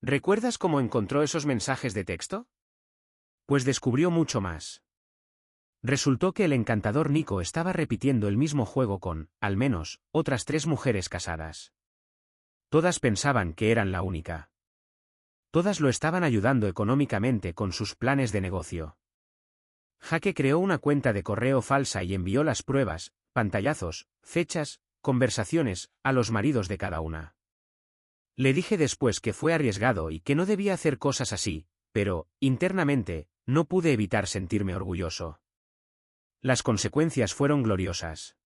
¿Recuerdas cómo encontró esos mensajes de texto? Pues descubrió mucho más. Resultó que el encantador Nico estaba repitiendo el mismo juego con, al menos, otras 3 mujeres casadas. Todas pensaban que eran la única. Todas lo estaban ayudando económicamente con sus planes de negocio. Jaque creó una cuenta de correo falsa y envió las pruebas, pantallazos, fechas, conversaciones, a los maridos de cada una. Le dije después que fue arriesgado y que no debía hacer cosas así, pero, internamente, no pude evitar sentirme orgulloso. Las consecuencias fueron gloriosas.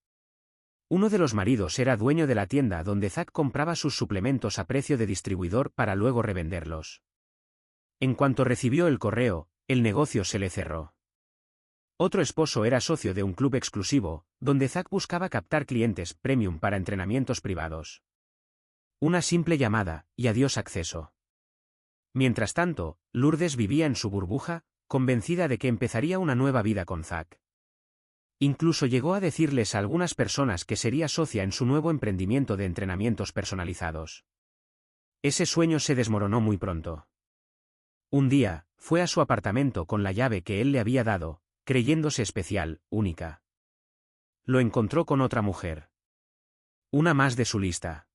Uno de los maridos era dueño de la tienda donde Zack compraba sus suplementos a precio de distribuidor para luego revenderlos. En cuanto recibió el correo, el negocio se le cerró. Otro esposo era socio de un club exclusivo, donde Zack buscaba captar clientes premium para entrenamientos privados. Una simple llamada, y adiós acceso. Mientras tanto, Lourdes vivía en su burbuja, convencida de que empezaría una nueva vida con Zack. Incluso llegó a decirles a algunas personas que sería socia en su nuevo emprendimiento de entrenamientos personalizados. Ese sueño se desmoronó muy pronto. Un día, fue a su apartamento con la llave que él le había dado, creyéndose especial, única. Lo encontró con otra mujer. Una más de su lista.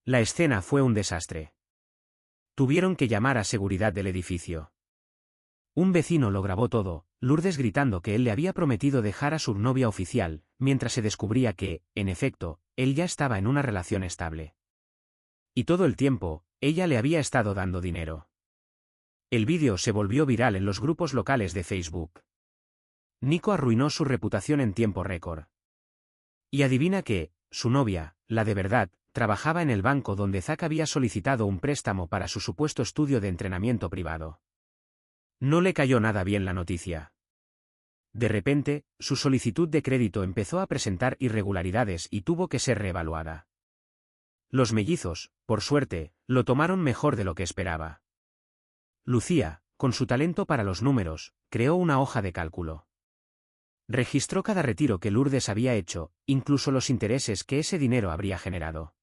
La escena fue un desastre. Tuvieron que llamar a seguridad del edificio. Un vecino lo grabó todo, Lourdes gritando que él le había prometido dejar a su novia oficial, mientras se descubría que, en efecto, él ya estaba en una relación estable. Y todo el tiempo, ella le había estado dando dinero. El vídeo se volvió viral en los grupos locales de Facebook. Nico arruinó su reputación en tiempo récord. Y adivina que, su novia, la de verdad, trabajaba en el banco donde Zack había solicitado un préstamo para su supuesto estudio de entrenamiento privado. No le cayó nada bien la noticia. De repente, su solicitud de crédito empezó a presentar irregularidades y tuvo que ser reevaluada. Los mellizos, por suerte, lo tomaron mejor de lo que esperaba. Lucía, con su talento para los números, creó una hoja de cálculo. Registró cada retiro que Lourdes había hecho, incluso los intereses que ese dinero habría generado.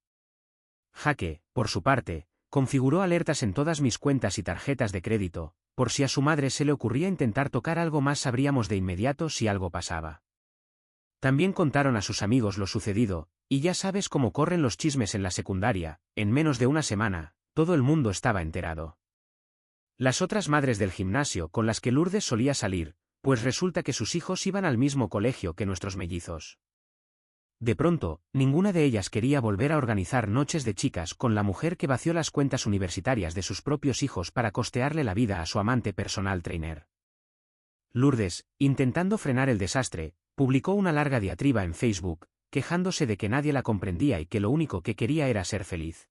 Jaque, por su parte, configuró alertas en todas mis cuentas y tarjetas de crédito, por si a su madre se le ocurría intentar tocar algo más sabríamos de inmediato si algo pasaba. También contaron a sus amigos lo sucedido, y ya sabes cómo corren los chismes en la secundaria, en menos de una semana, todo el mundo estaba enterado. Las otras madres del gimnasio con las que Lourdes solía salir, pues resulta que sus hijos iban al mismo colegio que nuestros mellizos. De pronto, ninguna de ellas quería volver a organizar noches de chicas con la mujer que vació las cuentas universitarias de sus propios hijos para costearle la vida a su amante personal trainer. Lourdes, intentando frenar el desastre, publicó una larga diatriba en Facebook, quejándose de que nadie la comprendía y que lo único que quería era ser feliz.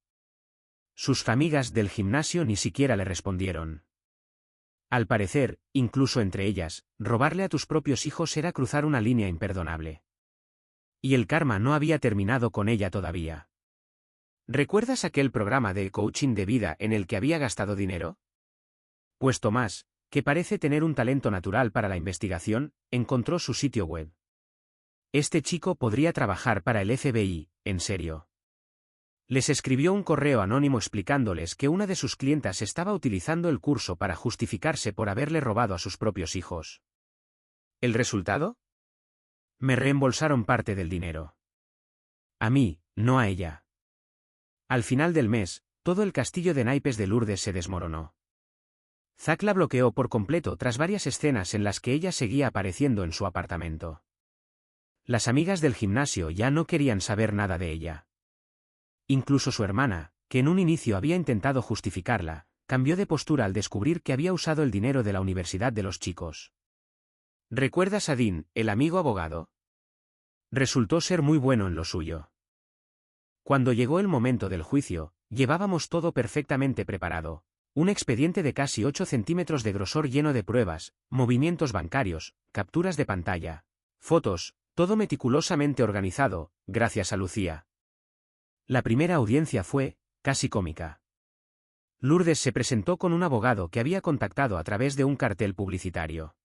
Sus amigas del gimnasio ni siquiera le respondieron. Al parecer, incluso entre ellas, robarle a tus propios hijos era cruzar una línea imperdonable. Y el karma no había terminado con ella todavía. ¿Recuerdas aquel programa de coaching de vida en el que había gastado dinero? Pues Tomás, que parece tener un talento natural para la investigación, encontró su sitio web. Este chico podría trabajar para el FBI, en serio. Les escribió un correo anónimo explicándoles que una de sus clientas estaba utilizando el curso para justificarse por haberle robado a sus propios hijos. ¿El resultado? Me reembolsaron parte del dinero. A mí, no a ella. Al final del mes, todo el castillo de naipes de Lourdes se desmoronó. Zack la bloqueó por completo tras varias escenas en las que ella seguía apareciendo en su apartamento. Las amigas del gimnasio ya no querían saber nada de ella. Incluso su hermana, que en un inicio había intentado justificarla, cambió de postura al descubrir que había usado el dinero de la universidad de los chicos. ¿Recuerdas a Dean, el amigo abogado? Resultó ser muy bueno en lo suyo. Cuando llegó el momento del juicio, llevábamos todo perfectamente preparado. Un expediente de casi 8 centímetros de grosor lleno de pruebas, movimientos bancarios, capturas de pantalla, fotos, todo meticulosamente organizado, gracias a Lucía. La primera audiencia fue, casi cómica. Lourdes se presentó con un abogado que había contactado a través de un cartel publicitario.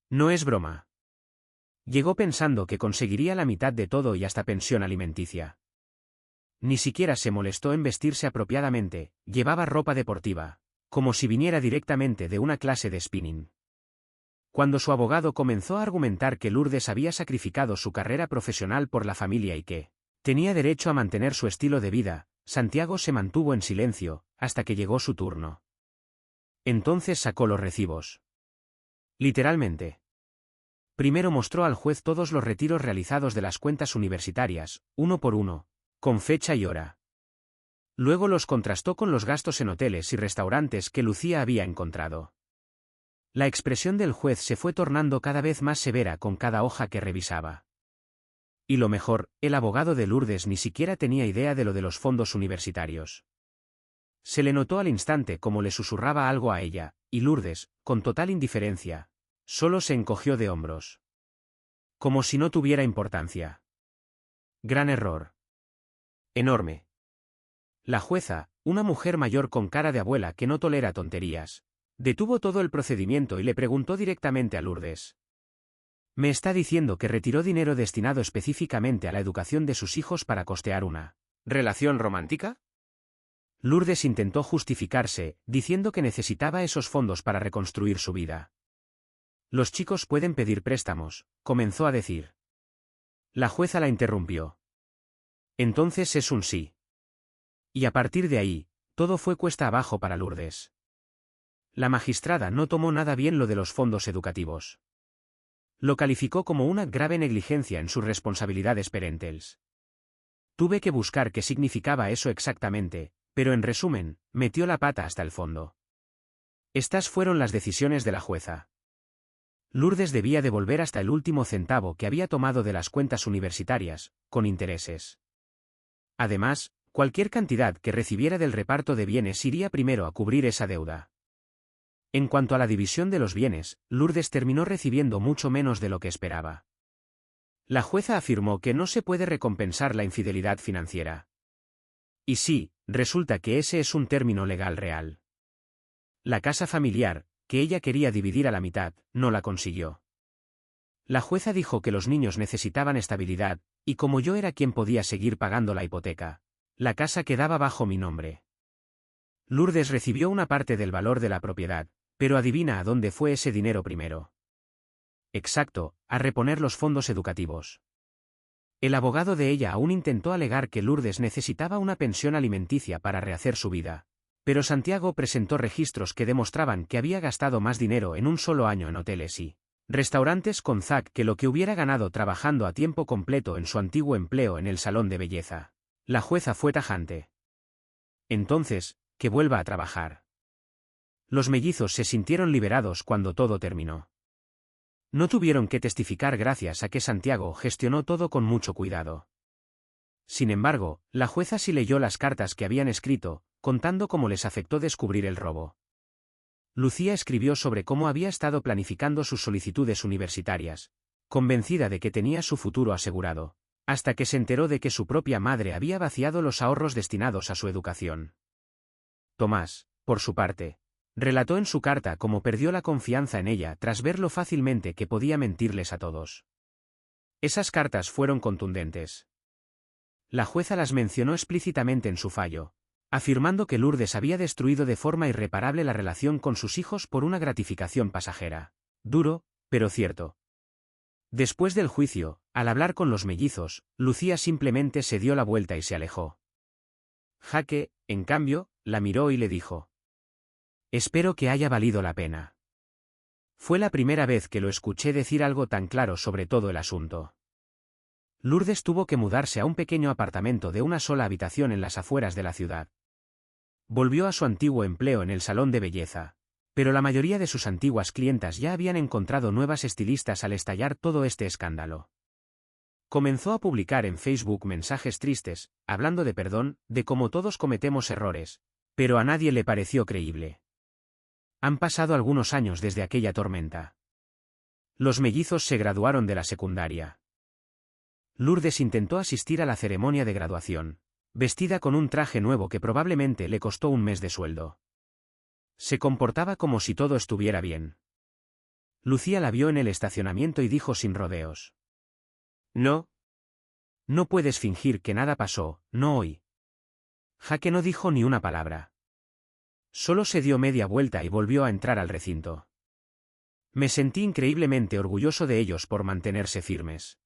No es broma. Llegó pensando que conseguiría la mitad de todo y hasta pensión alimenticia. Ni siquiera se molestó en vestirse apropiadamente, llevaba ropa deportiva, como si viniera directamente de una clase de spinning. Cuando su abogado comenzó a argumentar que Lourdes había sacrificado su carrera profesional por la familia y que tenía derecho a mantener su estilo de vida, Santiago se mantuvo en silencio, hasta que llegó su turno. Entonces sacó los recibos. Literalmente. Primero mostró al juez todos los retiros realizados de las cuentas universitarias, uno por uno, con fecha y hora. Luego los contrastó con los gastos en hoteles y restaurantes que Lucía había encontrado. La expresión del juez se fue tornando cada vez más severa con cada hoja que revisaba. Y lo mejor, el abogado de Lourdes ni siquiera tenía idea de lo de los fondos universitarios. Se le notó al instante como le susurraba algo a ella, y Lourdes, con total indiferencia, solo se encogió de hombros. Como si no tuviera importancia. Gran error. Enorme. La jueza, una mujer mayor con cara de abuela que no tolera tonterías, detuvo todo el procedimiento y le preguntó directamente a Lourdes. ¿Me está diciendo que retiró dinero destinado específicamente a la educación de sus hijos para costear una relación romántica? Lourdes intentó justificarse, diciendo que necesitaba esos fondos para reconstruir su vida. Los chicos pueden pedir préstamos, comenzó a decir. La jueza la interrumpió. Entonces es un sí. Y a partir de ahí, todo fue cuesta abajo para Lourdes. La magistrada no tomó nada bien lo de los fondos educativos. Lo calificó como una grave negligencia en sus responsabilidades parentales. Tuve que buscar qué significaba eso exactamente, pero en resumen, metió la pata hasta el fondo. Estas fueron las decisiones de la jueza. Lourdes debía devolver hasta el último centavo que había tomado de las cuentas universitarias, con intereses. Además, cualquier cantidad que recibiera del reparto de bienes iría primero a cubrir esa deuda. En cuanto a la división de los bienes, Lourdes terminó recibiendo mucho menos de lo que esperaba. La jueza afirmó que no se puede recompensar la infidelidad financiera. Y sí, resulta que ese es un término legal real. La casa familiar, que ella quería dividir a la mitad, no la consiguió. La jueza dijo que los niños necesitaban estabilidad, y como yo era quien podía seguir pagando la hipoteca, la casa quedaba bajo mi nombre. Lourdes recibió una parte del valor de la propiedad, pero adivina a dónde fue ese dinero primero. Exacto, a reponer los fondos educativos. El abogado de ella aún intentó alegar que Lourdes necesitaba una pensión alimenticia para rehacer su vida, pero Santiago presentó registros que demostraban que había gastado más dinero en un solo año en hoteles y restaurantes con Zack que lo que hubiera ganado trabajando a tiempo completo en su antiguo empleo en el salón de belleza. La jueza fue tajante. Entonces, que vuelva a trabajar. Los mellizos se sintieron liberados cuando todo terminó. No tuvieron que testificar gracias a que Santiago gestionó todo con mucho cuidado. Sin embargo, la jueza sí leyó las cartas que habían escrito, contando cómo les afectó descubrir el robo. Lucía escribió sobre cómo había estado planificando sus solicitudes universitarias, convencida de que tenía su futuro asegurado, hasta que se enteró de que su propia madre había vaciado los ahorros destinados a su educación. Tomás, por su parte, relató en su carta cómo perdió la confianza en ella tras ver lo fácilmente que podía mentirles a todos. Esas cartas fueron contundentes. La jueza las mencionó explícitamente en su fallo, afirmando que Lourdes había destruido de forma irreparable la relación con sus hijos por una gratificación pasajera. Duro, pero cierto. Después del juicio, al hablar con los mellizos, Lucía simplemente se dio la vuelta y se alejó. Jaque, en cambio, la miró y le dijo: «Espero que haya valido la pena». Fue la primera vez que lo escuché decir algo tan claro sobre todo el asunto. Lourdes tuvo que mudarse a un pequeño apartamento de una sola habitación en las afueras de la ciudad. Volvió a su antiguo empleo en el salón de belleza, pero la mayoría de sus antiguas clientas ya habían encontrado nuevas estilistas al estallar todo este escándalo. Comenzó a publicar en Facebook mensajes tristes, hablando de perdón, de cómo todos cometemos errores, pero a nadie le pareció creíble. Han pasado algunos años desde aquella tormenta. Los mellizos se graduaron de la secundaria. Lourdes intentó asistir a la ceremonia de graduación, vestida con un traje nuevo que probablemente le costó un mes de sueldo. Se comportaba como si todo estuviera bien. Lucía la vio en el estacionamiento y dijo sin rodeos: «No. No puedes fingir que nada pasó, no hoy». Jaque no dijo ni una palabra. Solo se dio media vuelta y volvió a entrar al recinto. Me sentí increíblemente orgulloso de ellos por mantenerse firmes.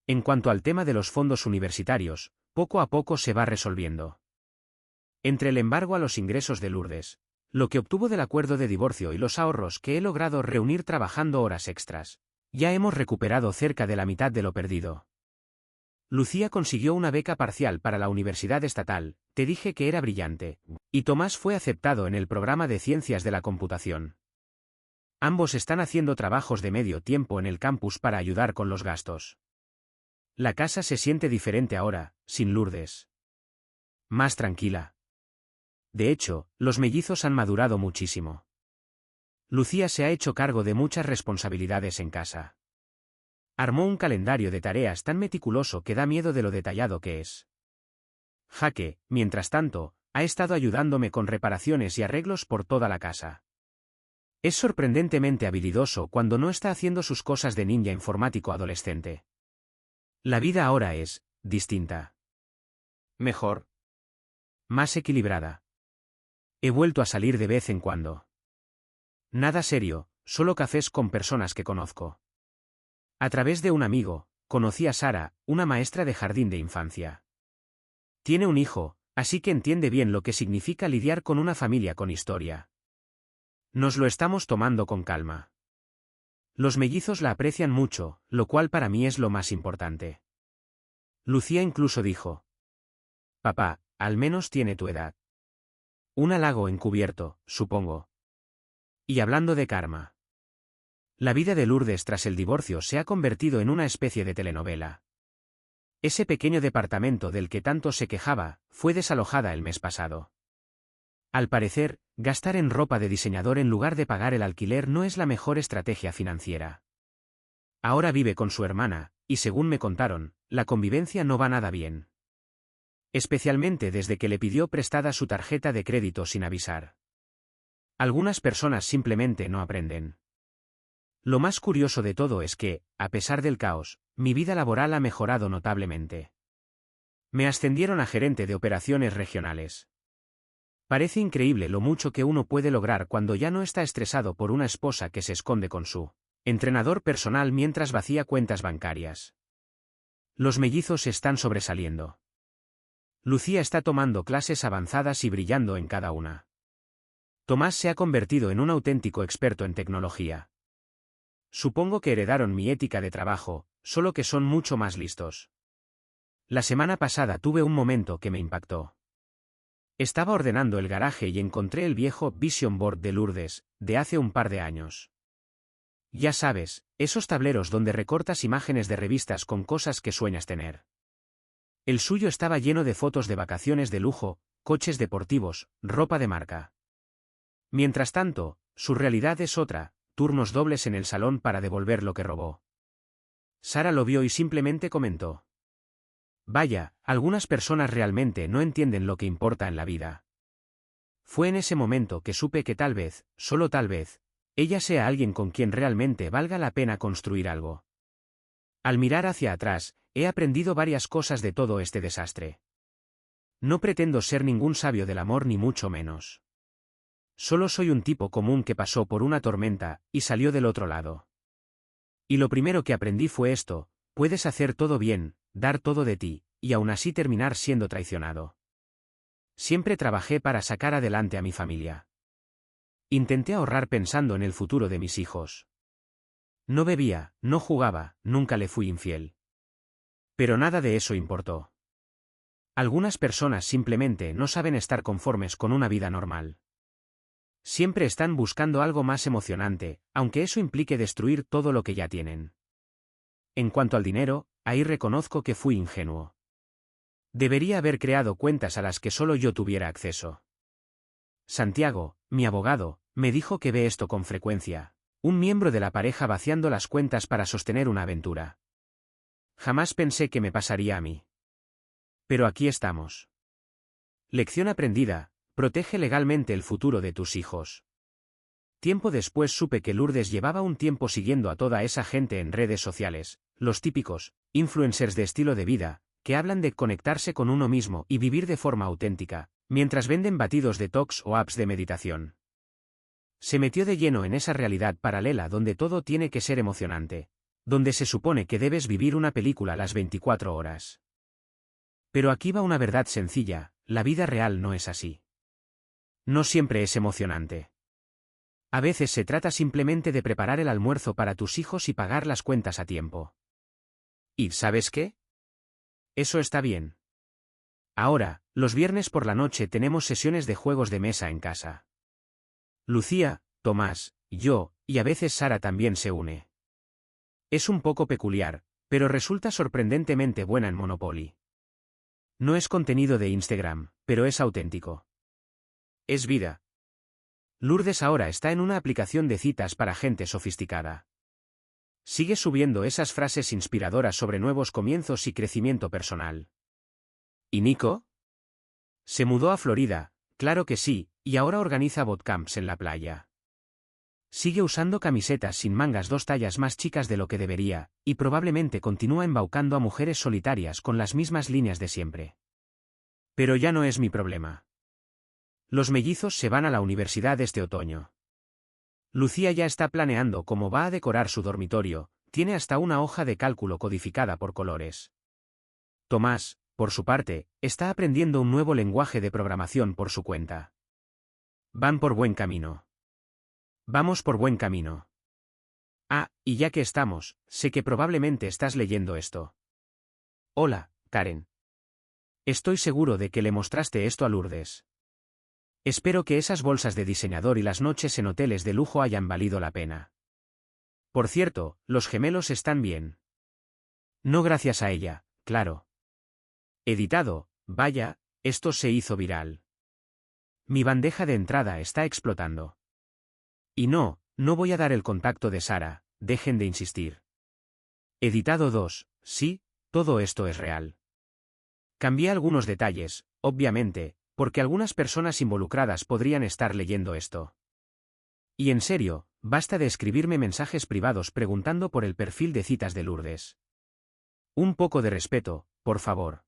En cuanto al tema de los fondos universitarios, poco a poco se va resolviendo. Entre el embargo a los ingresos de Lourdes, lo que obtuvo del acuerdo de divorcio y los ahorros que he logrado reunir trabajando horas extras, ya hemos recuperado cerca de la mitad de lo perdido. Lucía consiguió una beca parcial para la Universidad Estatal, te dije que era brillante, y Tomás fue aceptado en el programa de Ciencias de la Computación. Ambos están haciendo trabajos de medio tiempo en el campus para ayudar con los gastos. La casa se siente diferente ahora, sin Lourdes. Más tranquila. De hecho, los mellizos han madurado muchísimo. Lucía se ha hecho cargo de muchas responsabilidades en casa. Armó un calendario de tareas tan meticuloso que da miedo de lo detallado que es. Jaque, mientras tanto, ha estado ayudándome con reparaciones y arreglos por toda la casa. Es sorprendentemente habilidoso cuando no está haciendo sus cosas de ninja informático adolescente. La vida ahora es distinta. Mejor. Más equilibrada. He vuelto a salir de vez en cuando. Nada serio, solo cafés con personas que conozco. A través de un amigo, conocí a Sara, una maestra de jardín de infancia. Tiene un hijo, así que entiende bien lo que significa lidiar con una familia con historia. Nos lo estamos tomando con calma. Los mellizos la aprecian mucho, lo cual para mí es lo más importante. Lucía incluso dijo: «Papá, al menos tiene tu edad». Un halago encubierto, supongo. Y hablando de karma. La vida de Lourdes tras el divorcio se ha convertido en una especie de telenovela. Ese pequeño departamento del que tanto se quejaba, fue desalojada el mes pasado. Al parecer, gastar en ropa de diseñador en lugar de pagar el alquiler no es la mejor estrategia financiera. Ahora vive con su hermana, y según me contaron, la convivencia no va nada bien. Especialmente desde que le pidió prestada su tarjeta de crédito sin avisar. Algunas personas simplemente no aprenden. Lo más curioso de todo es que, a pesar del caos, mi vida laboral ha mejorado notablemente. Me ascendieron a gerente de operaciones regionales. Parece increíble lo mucho que uno puede lograr cuando ya no está estresado por una esposa que se esconde con su entrenador personal mientras vacía cuentas bancarias. Los mellizos están sobresaliendo. Lucía está tomando clases avanzadas y brillando en cada una. Tomás se ha convertido en un auténtico experto en tecnología. Supongo que heredaron mi ética de trabajo, solo que son mucho más listos. La semana pasada tuve un momento que me impactó. Estaba ordenando el garaje y encontré el viejo Vision Board de Lourdes, de hace un par de años. Ya sabes, esos tableros donde recortas imágenes de revistas con cosas que sueñas tener. El suyo estaba lleno de fotos de vacaciones de lujo, coches deportivos, ropa de marca. Mientras tanto, su realidad es otra, turnos dobles en el salón para devolver lo que robó. Sara lo vio y simplemente comentó: «Vaya, algunas personas realmente no entienden lo que importa en la vida». Fue en ese momento que supe que tal vez, solo tal vez, ella sea alguien con quien realmente valga la pena construir algo. Al mirar hacia atrás, he aprendido varias cosas de todo este desastre. No pretendo ser ningún sabio del amor ni mucho menos. Solo soy un tipo común que pasó por una tormenta y salió del otro lado. Y lo primero que aprendí fue esto: puedes hacer todo bien, dar todo de ti, y aún así terminar siendo traicionado. Siempre trabajé para sacar adelante a mi familia. Intenté ahorrar pensando en el futuro de mis hijos. No bebía, no jugaba, nunca le fui infiel. Pero nada de eso importó. Algunas personas simplemente no saben estar conformes con una vida normal. Siempre están buscando algo más emocionante, aunque eso implique destruir todo lo que ya tienen. En cuanto al dinero, ahí reconozco que fui ingenuo. Debería haber creado cuentas a las que solo yo tuviera acceso. Santiago, mi abogado, me dijo que ve esto con frecuencia: un miembro de la pareja vaciando las cuentas para sostener una aventura. Jamás pensé que me pasaría a mí. Pero aquí estamos. Lección aprendida: protege legalmente el futuro de tus hijos. Tiempo después supe que Lourdes llevaba un tiempo siguiendo a toda esa gente en redes sociales, los típicos influencers de estilo de vida, que hablan de conectarse con uno mismo y vivir de forma auténtica, mientras venden batidos detox o apps de meditación. Se metió de lleno en esa realidad paralela donde todo tiene que ser emocionante, donde se supone que debes vivir una película a las 24 horas. Pero aquí va una verdad sencilla: la vida real no es así. No siempre es emocionante. A veces se trata simplemente de preparar el almuerzo para tus hijos y pagar las cuentas a tiempo. ¿Y sabes qué? Eso está bien. Ahora, los viernes por la noche tenemos sesiones de juegos de mesa en casa. Lucía, Tomás, yo, y a veces Sara también se une. Es un poco peculiar, pero resulta sorprendentemente buena en Monopoly. No es contenido de Instagram, pero es auténtico. Es vida. Lourdes ahora está en una aplicación de citas para gente sofisticada. Sigue subiendo esas frases inspiradoras sobre nuevos comienzos y crecimiento personal. ¿Y Nico? Se mudó a Florida, claro que sí, y ahora organiza bootcamps en la playa. Sigue usando camisetas sin mangas 2 tallas más chicas de lo que debería, y probablemente continúa embaucando a mujeres solitarias con las mismas líneas de siempre. Pero ya no es mi problema. Los mellizos se van a la universidad este otoño. Lucía ya está planeando cómo va a decorar su dormitorio, tiene hasta una hoja de cálculo codificada por colores. Tomás, por su parte, está aprendiendo un nuevo lenguaje de programación por su cuenta. Van por buen camino. Vamos por buen camino. Ah, y ya que estamos, sé que probablemente estás leyendo esto. Hola, Karen. Estoy seguro de que le mostraste esto a Lourdes. Espero que esas bolsas de diseñador y las noches en hoteles de lujo hayan valido la pena. Por cierto, los gemelos están bien. No gracias a ella, claro. Editado, vaya, esto se hizo viral. Mi bandeja de entrada está explotando. Y no voy a dar el contacto de Sara, dejen de insistir. Editado 2, sí, todo esto es real. Cambié algunos detalles, obviamente, porque algunas personas involucradas podrían estar leyendo esto. Y en serio, basta de escribirme mensajes privados preguntando por el perfil de citas de Lourdes. Un poco de respeto, por favor.